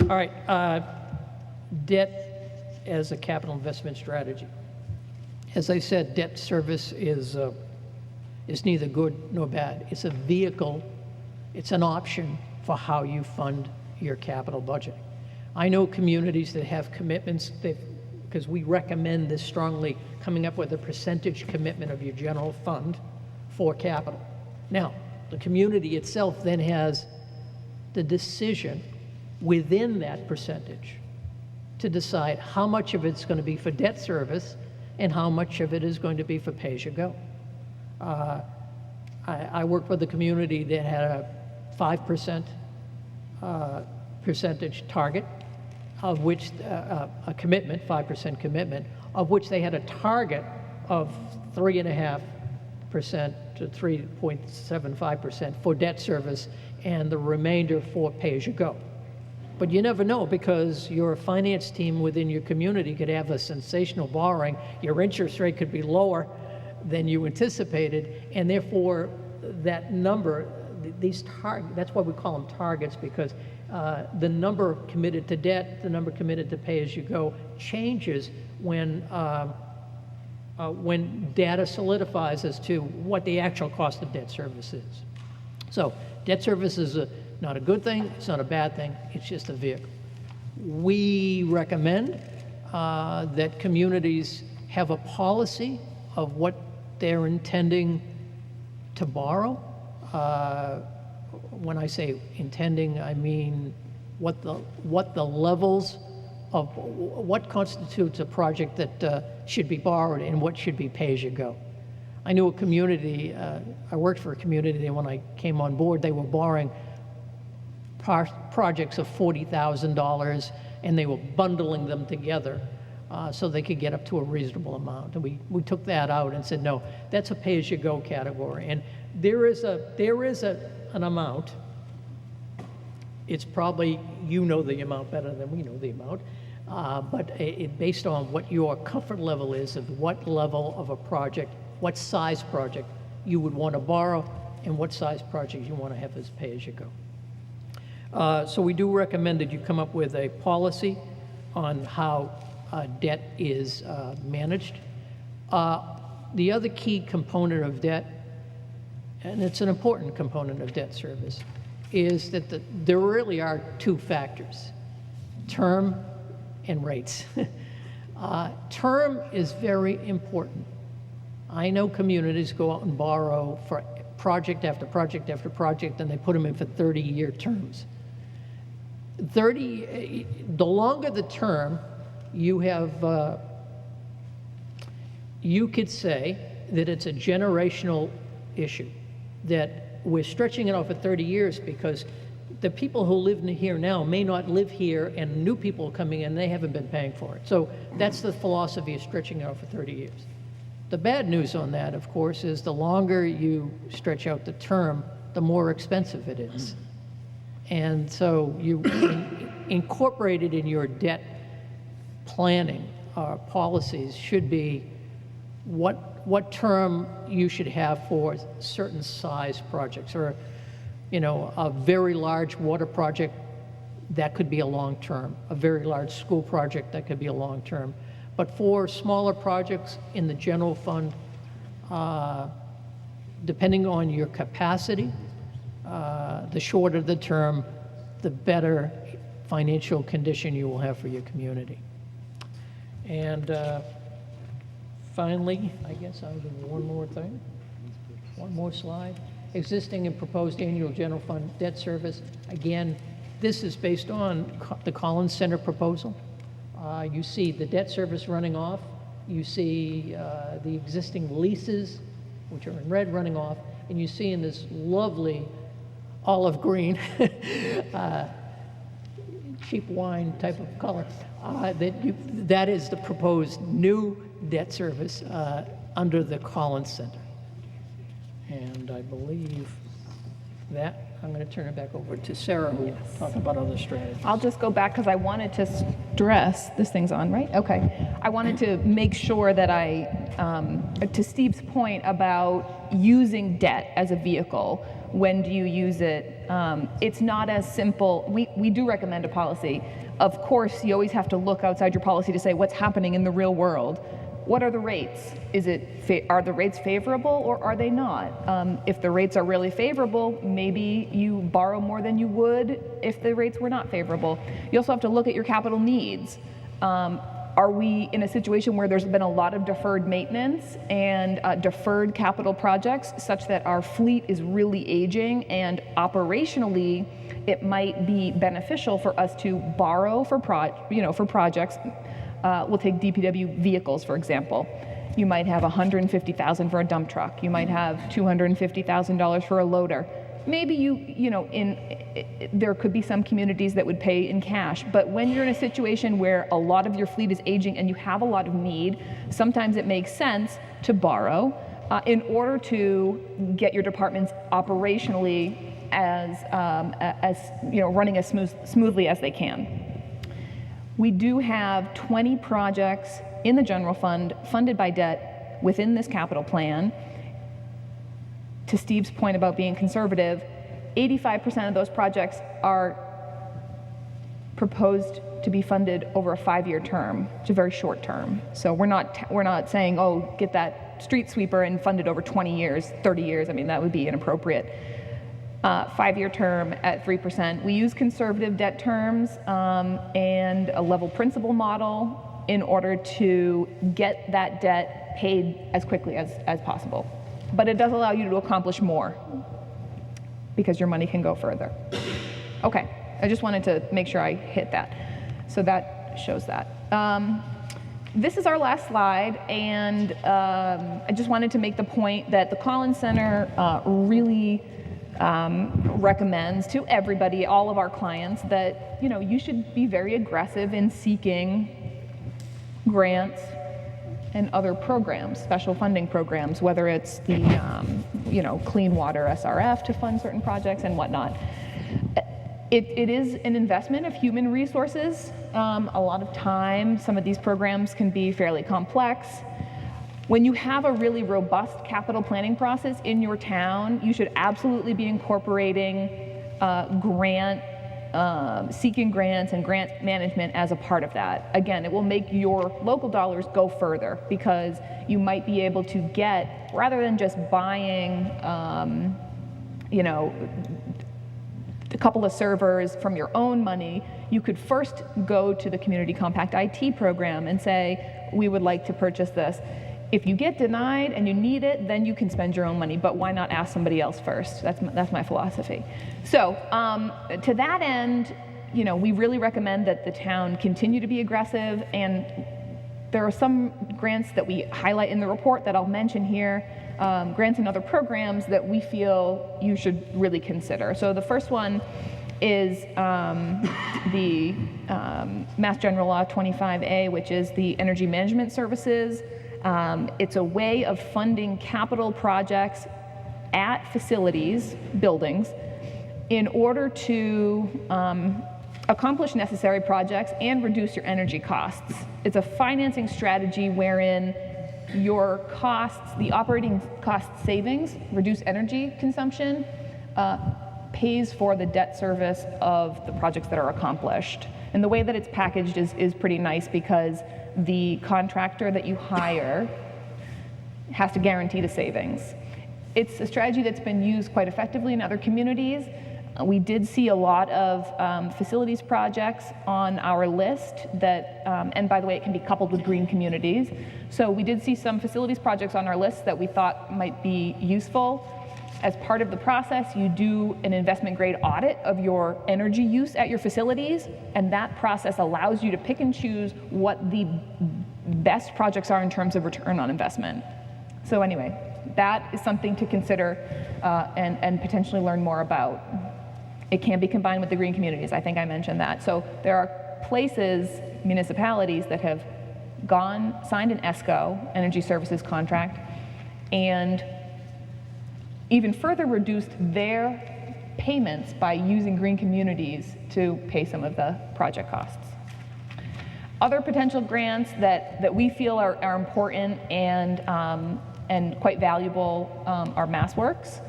All right, debt as a capital investment strategy. As I said, debt service is neither good nor bad. It's a vehicle, it's an option for how you fund your capital budget. I know communities that have commitments, because we recommend this strongly, coming up with a percentage commitment of your general fund for capital. Now, the community itself then has the decision within that percentage to decide how much of it's going to be for debt service and how much of it is going to be for pay-as-you-go. I worked with a community that had a 5% percentage target, of which a commitment, 5% commitment, of which they had a target of 3.5% to 3.75% for debt service and the remainder for pay-as-you-go. But you never know, because your finance team within your community could have a sensational borrowing. Your interest rate could be lower than you anticipated, and therefore that number, that's why we call them targets, because the number committed to debt, the number committed to pay-as-you-go changes when data solidifies as to what the actual cost of debt service is. So debt service is not a good thing, it's not a bad thing, it's just a vehicle. We recommend that communities have a policy of what they're intending to borrow. When I say intending, I mean what the levels of what constitutes a project that should be borrowed and what should be pay-as-you-go. I knew a community, I worked for a community, and when I came on board, they were borrowing projects of $40,000, and they were bundling them together so they could get up to a reasonable amount. And we took that out and said, no, that's a pay-as-you-go category. And there is an amount. It's probably, you know the amount better than we know the amount, but based on what your comfort level is of what level of a project, what size project you would want to borrow, and what size project you want to have as pay-as-you-go. So we do recommend that you come up with a policy on how debt is managed. The other key component of debt, and it's an important component of debt service, is that there really are two factors, term and rates. Term is very important. I know communities go out and borrow for project after project after project, and they put them in for 30-year terms. The longer the term, you could say that it's a generational issue, that we're stretching it out for 30 years because the people who live here now may not live here, and new people are coming in, they haven't been paying for it. So that's the philosophy of stretching it out for 30 years. The bad news on that, of course, is the longer you stretch out the term, the more expensive it is. And so you incorporated in your debt planning policies should be what term you should have for certain size projects, or a very large water project that could be a long term, a very large school project that could be a long term. But for smaller projects in the general fund, depending on your capacity, the shorter the term, the better financial condition you will have for your community. And finally, I guess I'll do one more thing, one more slide. Existing and proposed annual general fund debt service. Again, this is based on the Collins Center proposal. You see the debt service running off. You see the existing leases, which are in red, running off. And you see in this lovely olive green, cheap wine type of color, that is the proposed new debt service under the Collins Center. And I believe that I'm going to turn it back over to Sarah, who will talk about other strategies. I'll just go back because I wanted to stress, this thing's on, right? Okay. I wanted to make sure that to Steve's point about using debt as a vehicle, when do you use it? It's not as simple. We do recommend a policy. Of course, you always have to look outside your policy to say what's happening in the real world. What are the rates? Are the rates favorable or are they not? If the rates are really favorable, maybe you borrow more than you would if the rates were not favorable. You also have to look at your capital needs. Are we in a situation where there's been a lot of deferred maintenance and deferred capital projects such that our fleet is really aging, and operationally it might be beneficial for us to borrow for projects? We'll take DPW vehicles, for example. You might have $150,000 for a dump truck. You might have $250,000 for a loader. Maybe there could be some communities that would pay in cash, but when you're in a situation where a lot of your fleet is aging and you have a lot of need, sometimes it makes sense to borrow in order to get your departments operationally running as smoothly as they can. We do have 20 projects in the general fund funded by debt within this capital plan. To Steve's point about being conservative, 85% of those projects are proposed to be funded over a 5-year term. It's a very short term. So we're not saying, oh, get that street sweeper and fund it over 20 years, 30 years. I mean, that would be inappropriate. 5-year term at 3%. We use conservative debt terms and a level principal model in order to get that debt paid as quickly as possible. But it does allow you to accomplish more because your money can go further. Okay, I just wanted to make sure I hit that. So that shows that. This is our last slide, and I just wanted to make the point that the Collins Center really recommends to everybody, all of our clients, that you should be very aggressive in seeking grants and other programs, special funding programs, whether it's the Clean Water SRF to fund certain projects and whatnot. It is an investment of human resources, a lot of time. Some of these programs can be fairly complex. When you have a really robust capital planning process in your town, you should absolutely be incorporating seeking grants and grant management as a part of that. Again, it will make your local dollars go further because you might be able to get, rather than just buying, a couple of servers from your own money, you could first go to the Community Compact IT program and say, we would like to purchase this. If you get denied and you need it, then you can spend your own money, but why not ask somebody else first? That's my philosophy. So to that end, we really recommend that the town continue to be aggressive, and there are some grants that we highlight in the report that I'll mention here, grants and other programs that we feel you should really consider. So the first one is the Mass General Law 25A, which is the Energy Management Services. It's a way of funding capital projects at facilities, buildings, in order to accomplish necessary projects and reduce your energy costs. It's a financing strategy wherein your costs, the operating cost savings, reduce energy consumption, pays for the debt service of the projects that are accomplished. And the way that it's packaged is pretty nice because the contractor that you hire has to guarantee the savings. It's a strategy that's been used quite effectively in other communities. We did see a lot of facilities projects on our list that, and by the way, it can be coupled with green communities. So we did see some facilities projects on our list that we thought might be useful. As part of the process, you do an investment grade audit of your energy use at your facilities, and that process allows you to pick and choose what the best projects are in terms of return on investment. So anyway, that is something to consider and potentially learn more about. It can be combined with the green communities. I think I mentioned that. So there are places, municipalities, that have signed an ESCO, Energy Services Contract, and even further reduced their payments by using green communities to pay some of the project costs. Other potential grants that we feel are important and quite valuable are MassWorks.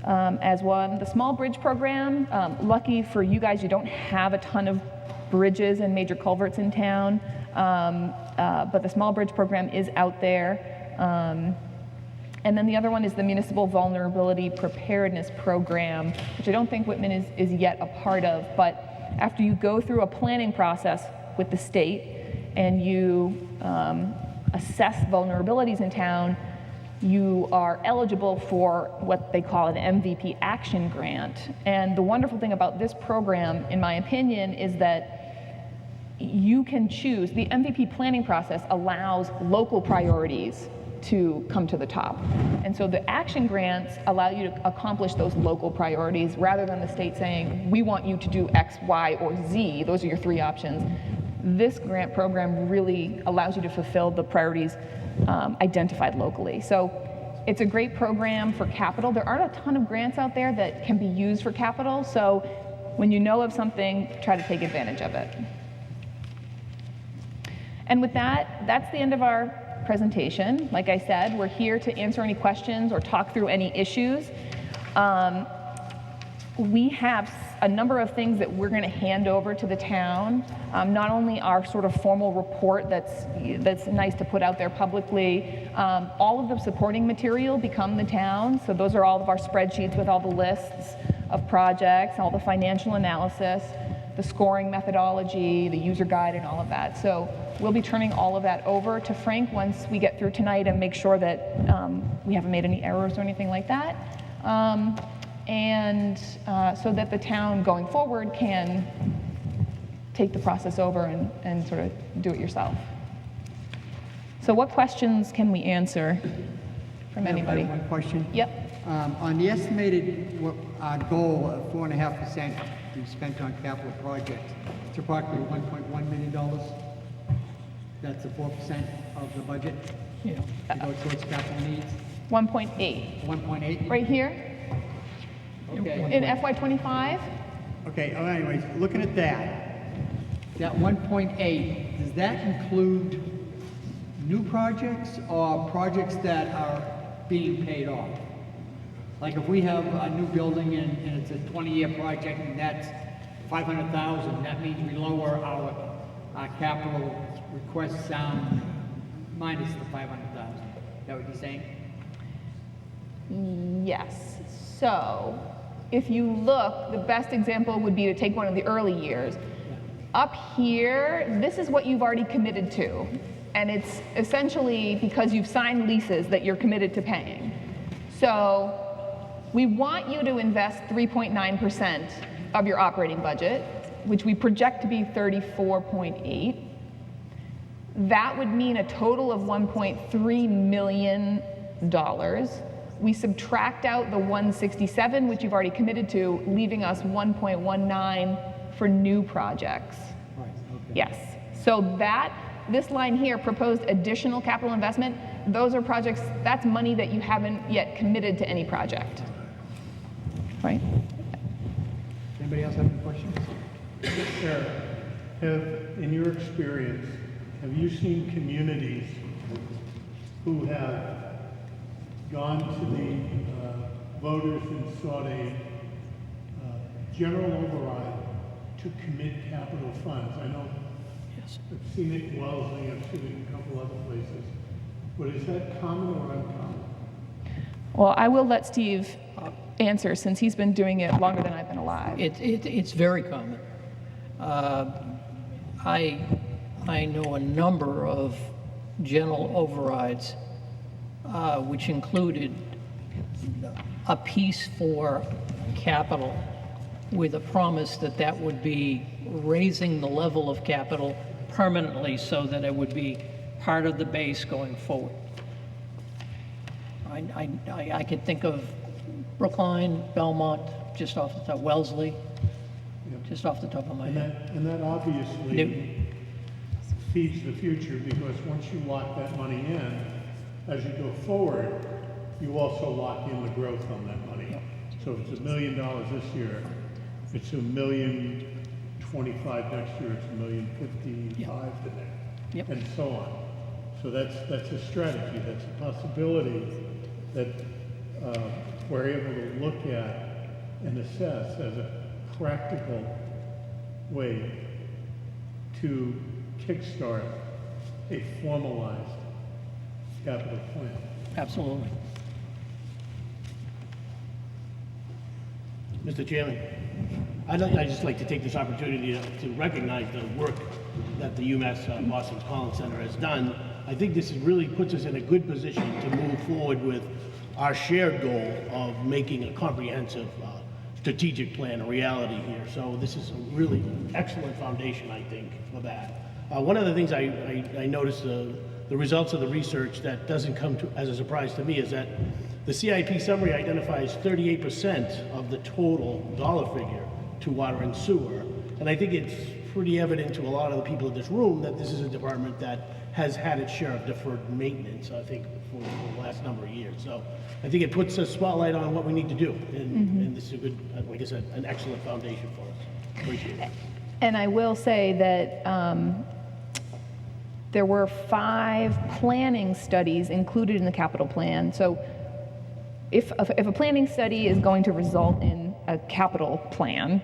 As one, the Small Bridge Program. Lucky for you guys, you don't have a ton of bridges and major culverts in town, but the Small Bridge Program is out there. And then the other one is the Municipal Vulnerability Preparedness Program, which I don't think Whitman is yet a part of, but after you go through a planning process with the state and you assess vulnerabilities in town, you are eligible for what they call an MVP action grant. And the wonderful thing about this program, in my opinion, is that you can choose. The MVP planning process allows local priorities to come to the top. And so the action grants allow you to accomplish those local priorities rather than the state saying, we want you to do X, Y, or Z. Those are your three options. This grant program really allows you to fulfill the priorities identified locally. So it's a great program for capital. There aren't a ton of grants out there that can be used for capital, so when you know of something, try to take advantage of it. And with that, that's the end of our presentation. Like I said, we're here to answer any questions or talk through any issues. We have a number of things that we're going to hand over to the town. Not only our sort of formal report that's nice to put out there publicly, all of the supporting material become the town. So those are all of our spreadsheets with all the lists of projects, all the financial analysis, the scoring methodology, the user guide, and all of that. So we'll be turning all of that over to Frank once we get through tonight and make sure that we haven't made any errors or anything like that. So that the town going forward can take the process over and sort of do it yourself. So what questions can we answer from anybody? I have one question. Yep. On the estimated goal of 4.5% to be spent on capital projects, it's approximately $1.1 million. That's the 4% of the budget Yeah. to go towards capital needs. 1.8. 1.8? Right here Okay. in FY25? Okay, well, anyways, looking at that 1.8, does that include new projects or projects that are being paid off? Like if we have a new building and it's a 20-year project and that's 500,000, that means we lower our capital request down minus the 500,000. Is that what you're saying? Yes. So if you look, the best example would be to take one of the early years. Up here, this is what you've already committed to. And it's essentially because you've signed leases that you're committed to paying. So we want you to invest 3.9% of your operating budget, which we project to be 34.8. That would mean a total of $1.3 million. We subtract out the 167, which you've already committed to, leaving us 1.19 for new projects. Right, okay. Yes. So this line here, proposed additional capital investment, those are projects, that's money that you haven't yet committed to any project. Right? Anybody else have any questions? Eric, in your experience, have you seen communities who have gone to the voters and sought a general override to commit capital funds? I know I've seen it in Wellesley, I've seen it in a couple other places. But is that common or uncommon? Well, I will let Steve answer since he's been doing it longer than I've been alive. It's very common. I know a number of general overrides which included a piece for capital with a promise that that would be raising the level of capital permanently so that it would be part of the base going forward. I could think of Brookline, Belmont, just off the top, Wellesley, just off the top of my head. And that obviously feeds the future, because once you lock that money in, as you go forward, you also lock in the growth on that money. So if it's $1 million this year, it's $1,025,000 next year, it's $1,055,000 the next, and so on. So that's a strategy, that's a possibility that we're able to look at and assess as a practical way to kickstart a formalized capital plan. Absolutely. Mr. Chairman, I'd just like to take this opportunity to recognize the work that the UMass Boston Collins Center has done. I think this really puts us in a good position to move forward with our shared goal of making a comprehensive strategic plan a reality here. So this is a really excellent foundation, I think, for that. One of the things I noticed, the results of the research that doesn't come as a surprise to me, is that the CIP summary identifies 38% of the total dollar figure to water and sewer. And I think it's pretty evident to a lot of the people in this room that this is a department that has had its share of deferred maintenance, I think, for the last number of years. So I think it puts a spotlight on what we need to do. And this is a good, like I said, an excellent foundation for us. Appreciate it. And I will say that there were 5 planning studies included in the capital plan. So if a planning study is going to result in a capital plan,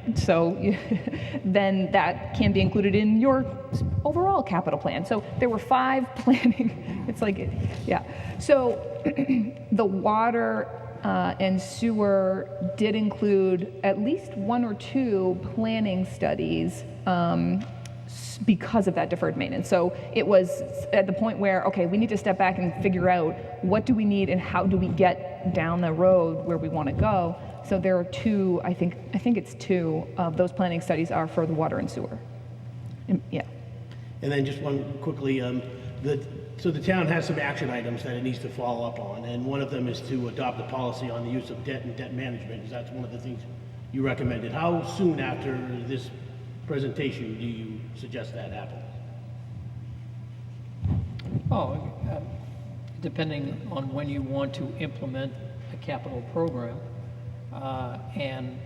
then that can be included in your overall capital plan. So there were 5 planning, it's like, yeah. So the water and sewer did include at least 1 or 2 planning studies because of that deferred maintenance. So it was at the point where, okay, we need to step back and figure out what do we need and how do we get down the road where we want to go. So there are two, I think it's two of those planning studies are for the water and sewer. Yeah. And then just one quickly, so the town has some action items that it needs to follow up on, and one of them is to adopt a policy on the use of debt and debt management, because that's one of the things you recommended. How soon after this presentation do you suggest that happen? Depending on when you want to implement a capital program, and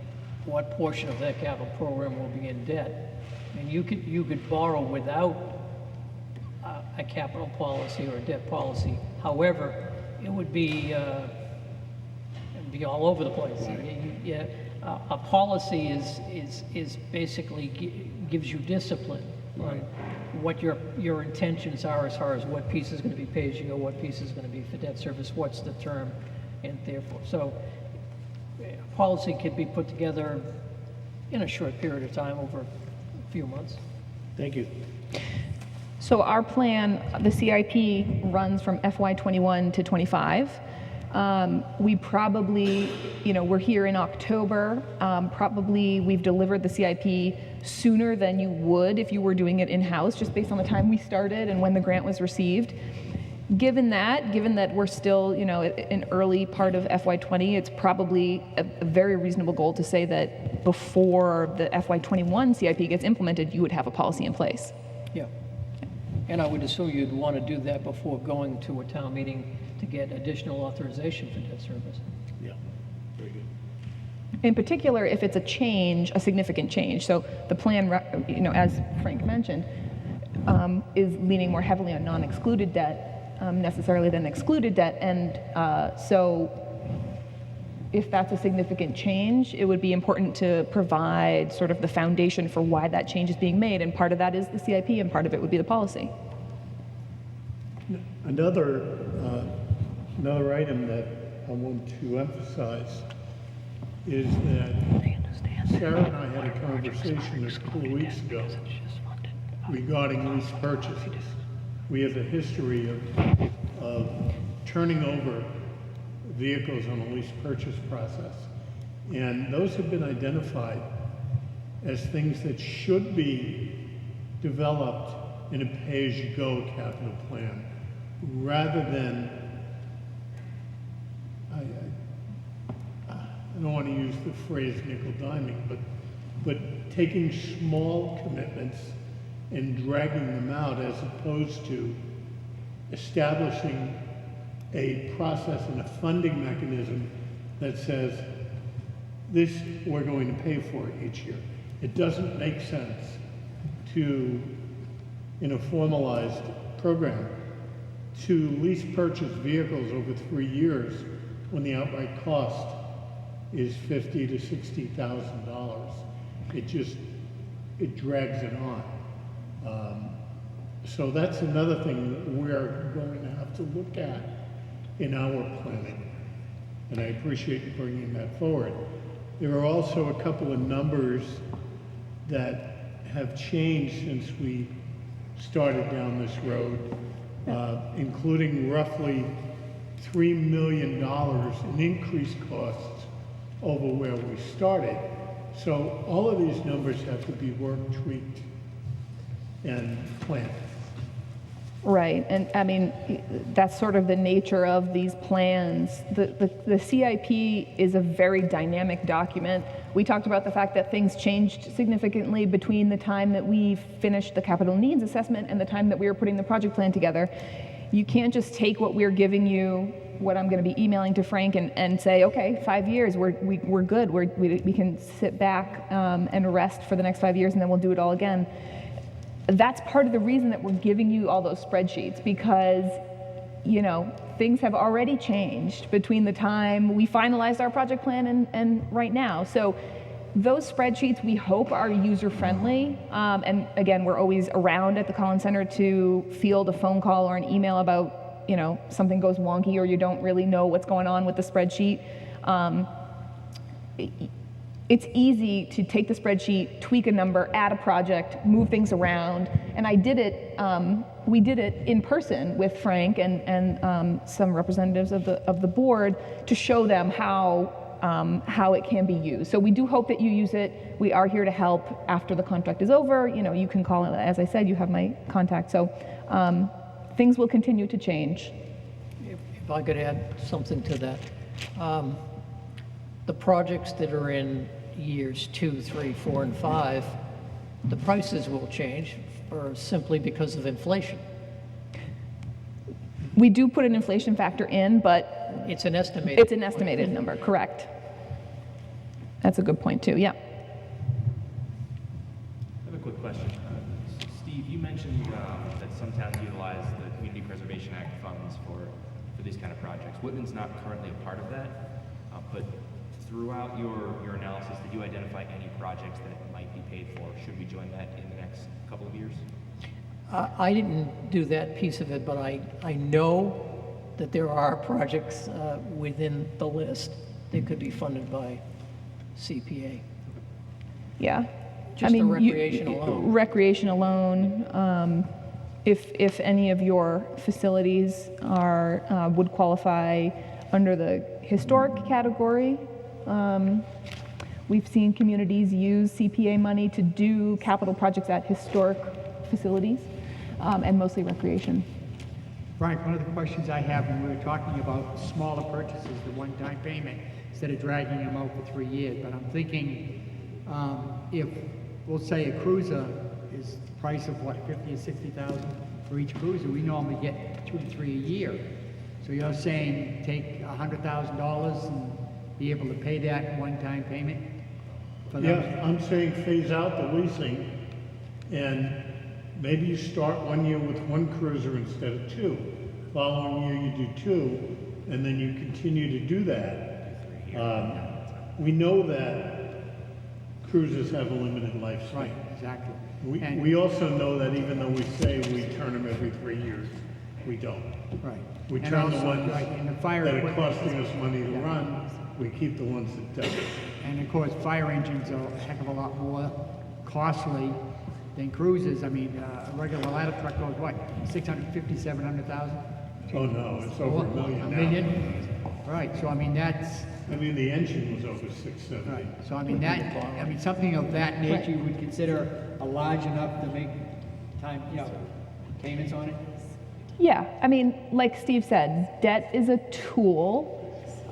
what portion of that capital program will be in debt. And you could borrow without a capital policy or a debt policy. However, it would be all over the place. Yeah, a policy is basically gives you discipline on what your intentions are as far as what piece is going to be pay-as-you-go, what piece is going to be for debt service, what's the term, and therefore. So a policy could be put together in a short period of time, over a few months. Thank you. So our plan, the CIP, runs from FY21 to 25. We probably, we're here in October. Probably we've delivered the CIP sooner than you would if you were doing it in-house, just based on the time we started and when the grant was received. Given that we're still, an early part of FY20, it's probably a very reasonable goal to say that before the FY21 CIP gets implemented, you would have a policy in place. Yeah. And I would assume you'd want to do that before going to a town meeting to get additional authorization for debt service. Yeah, very good. In particular, if it's a significant change. So the plan, as Frank mentioned, is leaning more heavily on non-excluded debt necessarily than excluded debt. And so if that's a significant change, it would be important to provide sort of the foundation for why that change is being made. And part of that is the CIP, and part of it would be the policy. Another item that I want to emphasize is that Sarah and I had a conversation a couple of weeks ago regarding lease purchases. We have a history of turning over vehicles on a lease purchase process. And those have been identified as things that should be developed in a pay-as-you-go capital plan, rather than, I don't want to use the phrase nickel-diming, but taking small commitments and dragging them out, as opposed to establishing a process and a funding mechanism that says, this we're going to pay for each year. It doesn't make sense to, in a formalized program, to lease purchase vehicles over 3 years when the outright cost is $50,000 to $60,000. It drags it on. So that's another thing that we're going to have to look at in our planning. And I appreciate you bringing that forward. There are also a couple of numbers that have changed since we started down this road, including roughly $3 million in increased costs over where we started. So all of these numbers have to be worked, tweaked, and planned. Right, and I mean, that's sort of the nature of these plans. The CIP is a very dynamic document. We talked about the fact that things changed significantly between the time that we finished the capital needs assessment and the time that we were putting the project plan together. You can't just take what we're giving you, what I'm going to be emailing to Frank, and say, okay, 5 years, we're good. We can sit back and rest for the next 5 years, and then we'll do it all again. That's part of the reason that we're giving you all those spreadsheets, because, things have already changed between the time we finalized our project plan and right now. So those spreadsheets, we hope, are user-friendly. And again, we're always around at the Collins Center to field a phone call or an email about, something goes wonky or you don't really know what's going on with the spreadsheet. it's easy to take the spreadsheet, tweak a number, add a project, move things around. And I did it, we did it in person with Frank and some representatives of the board to show them how it can be used. So we do hope that you use it. We are here to help after the contract is over. You know, you can call it, as I said, you have my contact. So things will continue to change. If I could add something to that. The projects that are in years 2, 3, 4, and 5, the prices will change simply because of inflation. We do put an inflation factor in, but It's an estimated. it's an estimated number, correct. That's a good point too, yeah. I have a quick question. Steve, you mentioned that some towns utilize the Community Preservation Act funds for these kind of projects. Whitman's not currently a part of that, but throughout your analysis, did you identify any projects that might be paid for? Should we join that in the next couple of years? I didn't do that piece of it, but I know that there are projects within the list that could be funded by CPA. Yeah. Just the recreation alone. Recreation alone. If any of your facilities would qualify under the historic category, we've seen communities use CPA money to do capital projects at historic facilities, and mostly recreation. Frank, one of the questions I have when we were talking about smaller purchases, the one-time payment, instead of dragging them out for 3 years, but I'm thinking if, we'll say a cruiser is the price of what, 50 or 60,000 for each cruiser, we normally get 2 to 3 a year. So you're saying take $100,000 and be able to pay that one-time payment for those? Yeah, I'm saying phase out the leasing, and maybe you start 1 year with 1 cruiser instead of 2. Following year you do 2, and then you continue to do that. We know that cruisers have a limited lifespan. Right, exactly. We also know that even though we say we turn them every 3 years, we don't. Right. We And turn the also, ones right, and the fire that are equipment- costing us money to run, we keep the ones that don't. And of course, fire engines are a heck of a lot more costly than cruisers. I mean, a regular ladder truck goes what, 650, 700,000? Oh no, it's over $1 million A now. million? Right, so I mean, that's, I mean, the engine was over 670. right, so I mean, something of that nature you would consider a large enough to make payments on it? Yeah, I mean, like Steve said, debt is a tool,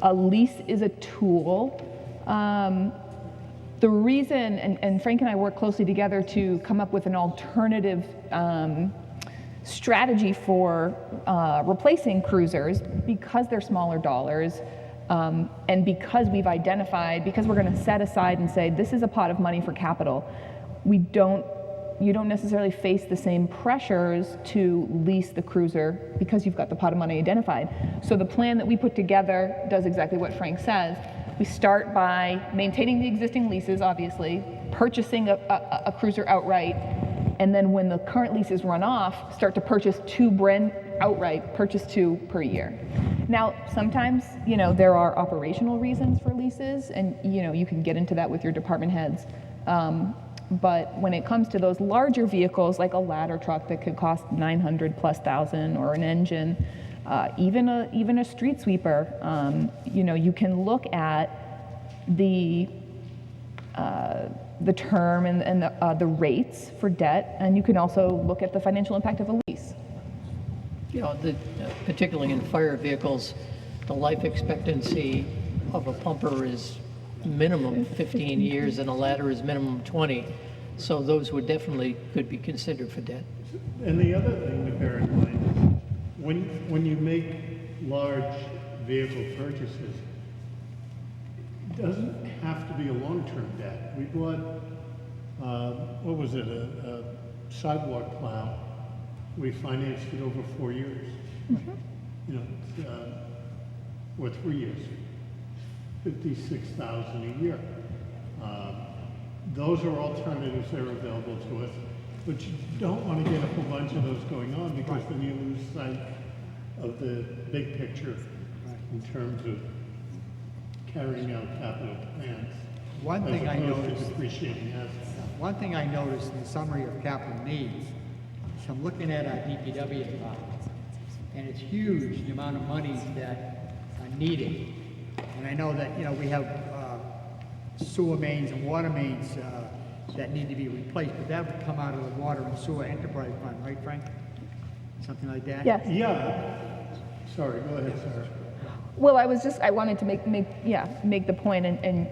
a lease is a tool. The reason, and Frank and I work closely together to come up with an alternative strategy for replacing cruisers, because they're smaller dollars, and because we've identified, because we're going to set aside and say this is a pot of money for capital, you don't necessarily face the same pressures to lease the cruiser because you've got the pot of money identified. So the plan that we put together does exactly what Frank says. We start by maintaining the existing leases, obviously, purchasing a cruiser outright, and then when the current leases run off, start to purchase 2 purchase 2 per year. Now, sometimes, there are operational reasons for leases, and, you can get into that with your department heads. But when it comes to those larger vehicles, like a ladder truck that could cost $900,000+, or an engine, even a street sweeper, you can look at the term and the rates for debt, and you can also look at the financial impact of a lease. Particularly in fire vehicles, the life expectancy of a pumper is minimum 15 years and a ladder is minimum 20. So those would definitely could be considered for debt. And the other thing to bear in mind, when you make large vehicle purchases, it doesn't have to be a long-term debt. We bought, what was it, a sidewalk plow. We financed it over 4 years. Or 3 years. $56,000 a year. Those are alternatives that are available to us, but you don't want to get a whole bunch of those going on, because then you lose sight of the big picture in terms of carrying out capital plans. One thing I as opposed noticed, to depreciating assets. one thing I noticed in the summary of capital needs, is I'm looking at our DPW department, and it's huge, the amount of monies that are needed. And I know that, we have sewer mains and water mains that need to be replaced, but that would come out of the water and sewer enterprise fund, right, Frank? Something like that? Yes. Yeah, sorry, go ahead, Sarah. Well, I wanted to make the point, and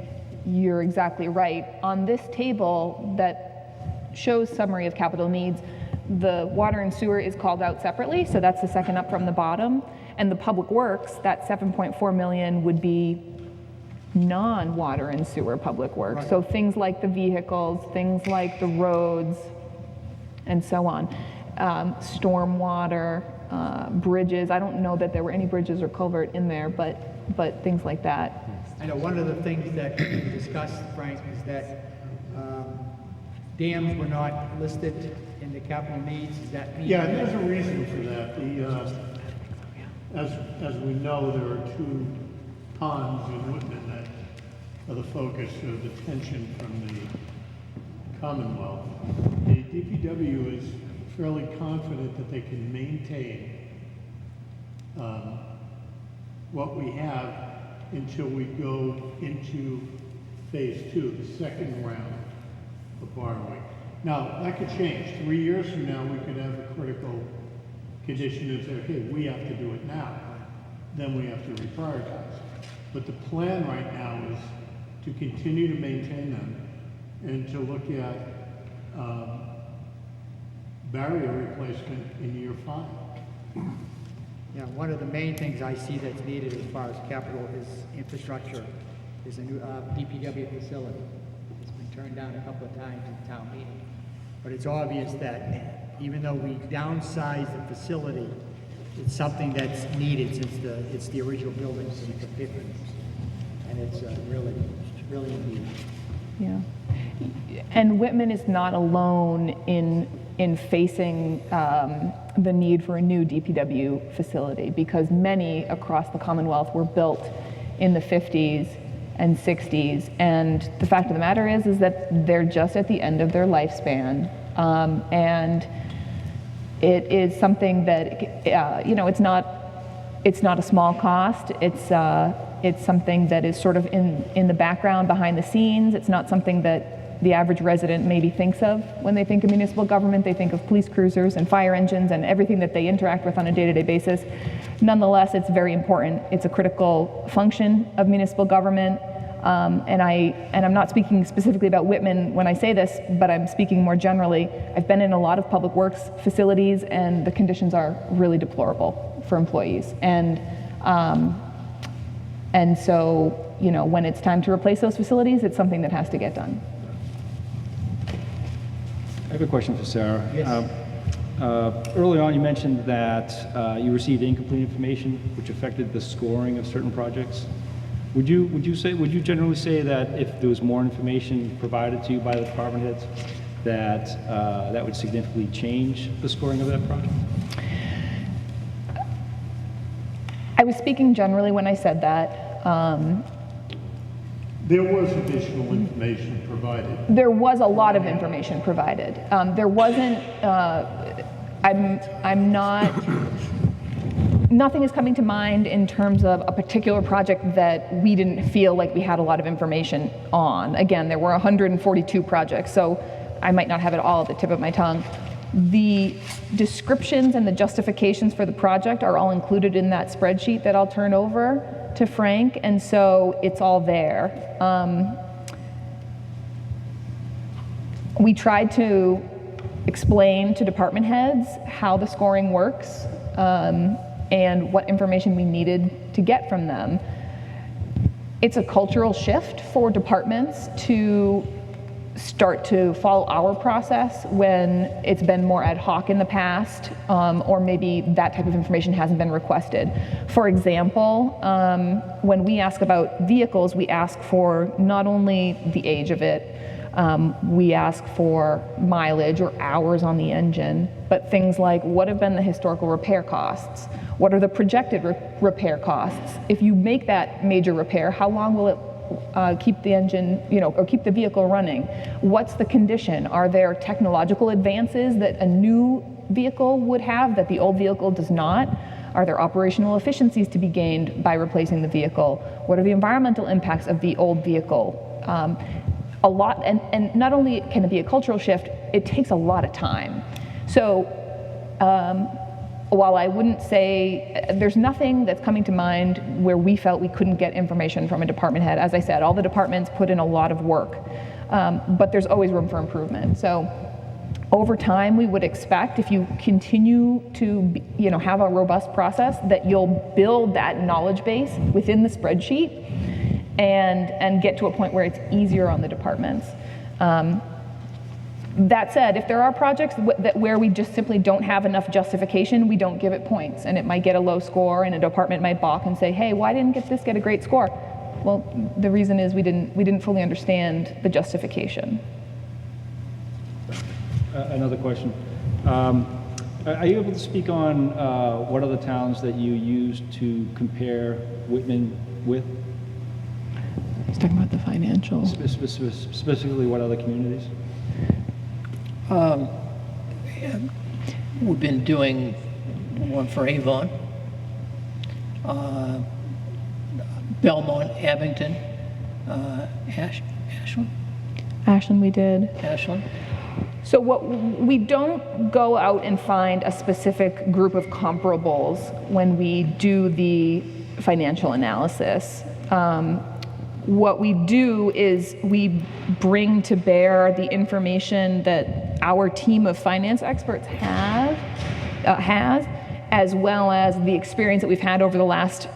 you're exactly right. On this table that shows summary of capital needs, the water and sewer is called out separately, so that's the second up from the bottom. And the public works, that 7.4 million would be non-water and sewer public works. So things like the vehicles, things like the roads, and so on. Stormwater, bridges. I don't know that there were any bridges or culvert in there, but things like that. I know one of the things that we discussed, Frank, is that dams were not listed in the capital needs. Does that mean? Yeah, there's a reason for that. As we know, there are two ponds in Whitman that are the focus of attention from the Commonwealth. The DPW is fairly confident that they can maintain what we have until we go into phase 2, the second round of borrowing. Now, that could change. 3 years from now, we could have a critical condition that says, hey, we have to do it now. Then we have to reprioritize. But the plan right now is to continue to maintain them and to look at barrier replacement in year 5. Yeah, one of the main things I see that's needed as far as capital is infrastructure, is a new DPW facility. It's been turned down a couple of times in town meeting. But it's obvious that even though we downsize the facility, it's something that's needed since it's the original building since the 50s. And it's really needed. Yeah. And Whitman is not alone in facing the need for a new DPW facility, because many across the Commonwealth were built in the 50s and 60s, and the fact of the matter is that they're just at the end of their lifespan, and it is something that it's not a small cost. It's something that is sort of in the background, behind the scenes. It's not something that the average resident maybe thinks of when they think of municipal government. They think of police cruisers and fire engines and everything that they interact with on a day-to-day basis. Nonetheless, it's very important. It's a critical function of municipal government. And I'm not speaking specifically about Whitman when I say this, but I'm speaking more generally. I've been in a lot of public works facilities, and the conditions are really deplorable for employees. And so, when it's time to replace those facilities, it's something that has to get done. I have a question for Sarah. Yes. Early on, you mentioned that you received incomplete information which affected the scoring of certain projects. Would you generally say that if there was more information provided to you by the department heads, that would significantly change the scoring of that project? I was speaking generally when I said that. There was additional information provided. There was a lot of information provided. There wasn't, nothing is coming to mind in terms of a particular project that we didn't feel like we had a lot of information on. Again, there were 142 projects, so I might not have it all at the tip of my tongue. The descriptions and the justifications for the project are all included in that spreadsheet that I'll turn over to Frank, and so it's all there. We tried to explain to department heads how the scoring works and what information we needed to get from them. It's a cultural shift for departments to start to follow our process when it's been more ad hoc in the past, or maybe that type of information hasn't been requested. For example, when we ask about vehicles, we ask for not only the age of it, we ask for mileage or hours on the engine, but things like what have been the historical repair costs? What are the projected repair costs? If you make that major repair, how long will it keep the engine, or keep the vehicle running? What's the condition? Are there technological advances that a new vehicle would have that the old vehicle does not? Are there operational efficiencies to be gained by replacing the vehicle? What are the environmental impacts of the old vehicle? A lot, and not only can it be a cultural shift, it takes a lot of time. So while I wouldn't say, there's nothing that's coming to mind where we felt we couldn't get information from a department head. As I said, all the departments put in a lot of work, but there's always room for improvement. So over time, we would expect, if you continue to have a robust process, that you'll build that knowledge base within the spreadsheet and get to a point where it's easier on the departments. That said, if there are projects where we just simply don't have enough justification, we don't give it points, and it might get a low score, and a department might balk and say, hey, why didn't this get a great score? Well, the reason is we didn't fully understand the justification. Another question. Are you able to speak on what other towns that you used to compare Whitman with? He's talking about the financial. Specifically, what other communities? We've been doing one for Avon, Belmont, Abington, Ashland. Ashland we did. Ashland. So we don't go out and find a specific group of comparables when we do the financial analysis. What we do is we bring to bear the information that our team of finance experts has, as well as the experience that we've had over the last,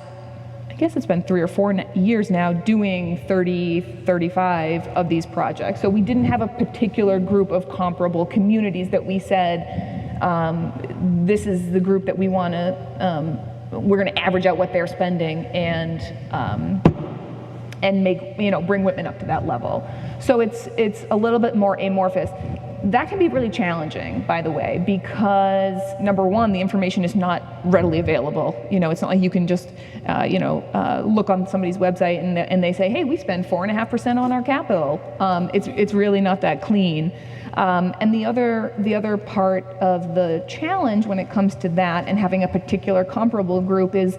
I guess it's been 3 or 4 years now, doing 30, 35 of these projects. So we didn't have a particular group of comparable communities that we said, this is the group that we want to, we're going to average out what they're spending and make, bring Whitman up to that level. So it's a little bit more amorphous. That can be really challenging, by the way, because number one, the information is not readily available. It's not like you can just, look on somebody's website and they say, hey, we spend 4.5% on our capital. It's really not that clean. And the other part of the challenge when it comes to that and having a particular comparable group is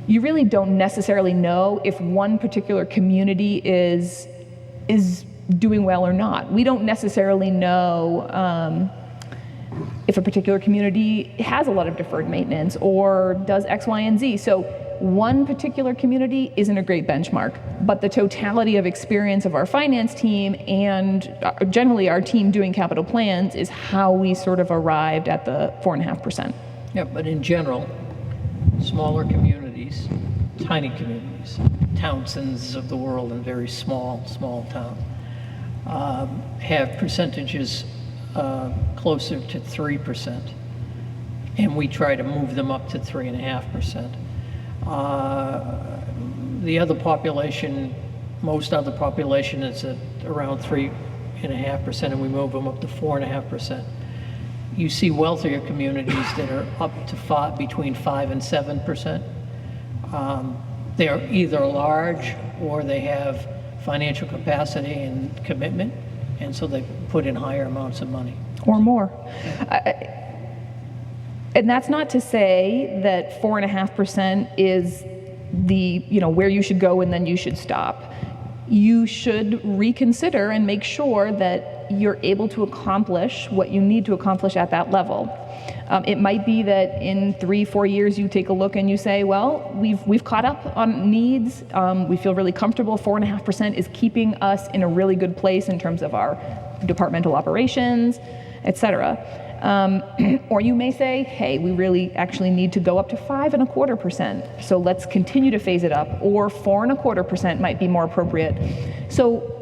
you really don't necessarily know if one particular community is doing well or not. We don't necessarily know if a particular community has a lot of deferred maintenance or does X, Y, and Z. So one particular community isn't a great benchmark, but the totality of experience of our finance team and generally our team doing capital plans is how we sort of arrived at the 4.5%. Yeah, but in general, smaller communities, tiny communities, Townsends of the world and very small towns, have percentages closer to 3%, and we try to move them up to 3.5%. The other population, most other population is at around 3.5%, and we move them up to 4.5%. You see wealthier communities that are up to between 5 and 7%. They're either large or they have financial capacity and commitment, and so they put in higher amounts of money. Or more. And that's not to say that 4.5% is the, where you should go and then you should stop. You should reconsider and make sure that you're able to accomplish what you need to accomplish at that level. It might be that in 3-4 years you take a look and you say, well, we've caught up on needs. We feel really comfortable. 4.5% is keeping us in a really good place in terms of our departmental operations, et cetera. Or you may say, hey, we really actually need to go up to 5.25%. So let's continue to phase it up. Or 4.25% might be more appropriate. So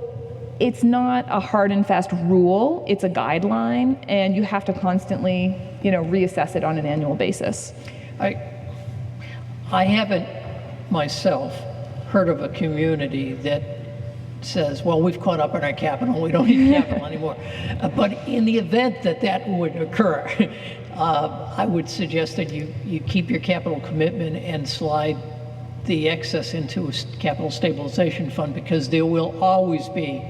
it's not a hard and fast rule. It's a guideline, and you have to constantly, reassess it on an annual basis. I haven't myself heard of a community that says, well, we've caught up on our capital, we don't need capital anymore. But in the event that would occur, I would suggest that you keep your capital commitment and slide the excess into a capital stabilization fund, because there will always be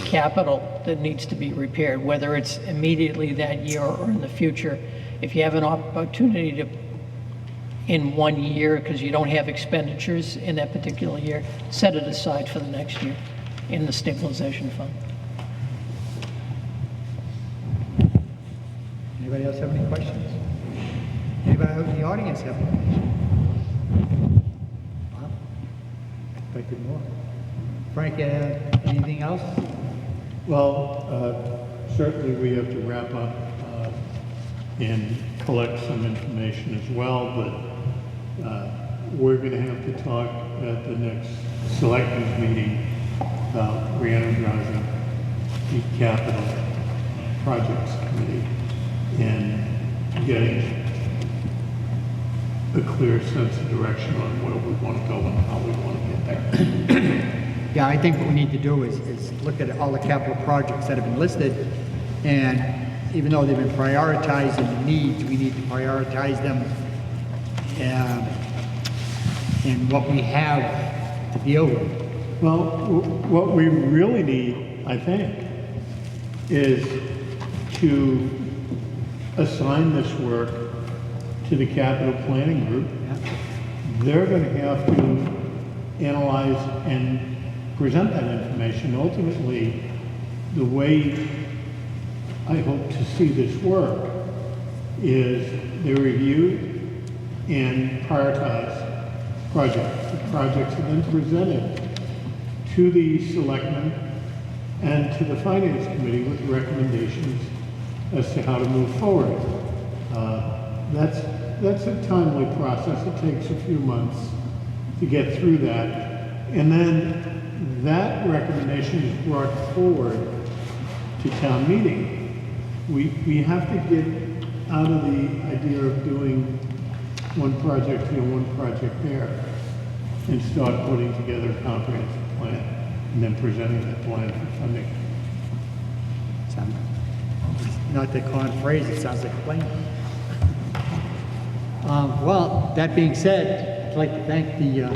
capital that needs to be repaired, whether it's immediately that year or in the future. If you have an opportunity to, in 1 year, because you don't have expenditures in that particular year, set it aside for the next year in the stabilization fund. Anybody else have any questions? Anybody out in the audience have any? Wow. Expected more. Frank, anything else? Well, certainly we have to wrap up and collect some information as well, but we're going to have to talk at the next selectmen's meeting about re-energizing the capital projects committee and getting a clear sense of direction on where we want to go and how we want to get there. Yeah, I think what we need to do is look at all the capital projects that have been listed, and even though they've been prioritized in the needs, we need to prioritize them in what we have to deal with. Well, what we really need, I think, is to assign this work to the capital planning group. They're going to have to analyze and present that information. Ultimately, the way I hope to see this work is they review and prioritize projects. The projects are then presented to the selectmen and to the finance committee with recommendations as to how to move forward. That's a timely process. It takes a few months to get through that. And then that recommendation is brought forward to town meeting. We have to get out of the idea of doing one project here, one project there, and start putting together a comprehensive plan and then presenting that plan for funding. Not the common phrase, it sounds like a plan. Well, that being said, I'd like to thank the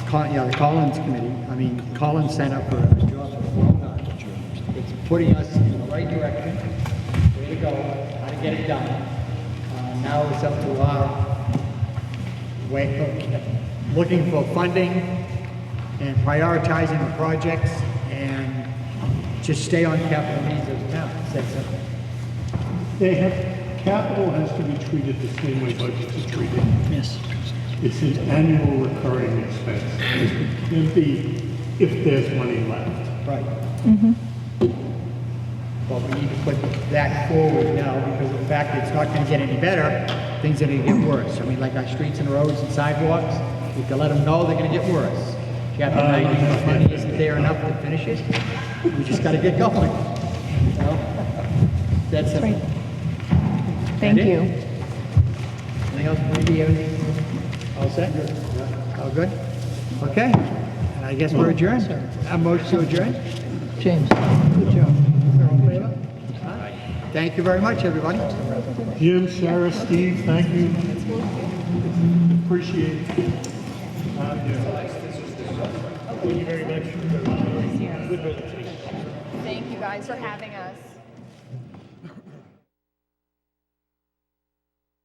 Collins Committee. I mean, Collins sent up for a job. Well done. It's putting us in the right direction. Way to go. How to get it done. Now it's up to our way of looking for funding and prioritizing the projects and just stay on capital needs of the town. That's simple. Capital has to be treated the same way budgets are treated. Yes. It's an annual recurring expense. It can't be if there's money left. Right. But we need to put that forward now because of the fact that it's not going to get any better. Things are going to get worse. I mean, like our streets and roads and sidewalks, we can let them know they're going to get worse. Chapter 90 money isn't there enough to finish it. We just got to get going. You know? That's simple. Great. Thank you. Anything else? Maybe everything? All set? All good? Okay. And I guess we're adjourned. A motion to adjourn? James. Good job. All in favor? Thank you very much, everybody. Jim, Sarah, Steve, thank you. Appreciate it. Thank you very much. Thank you guys for having us.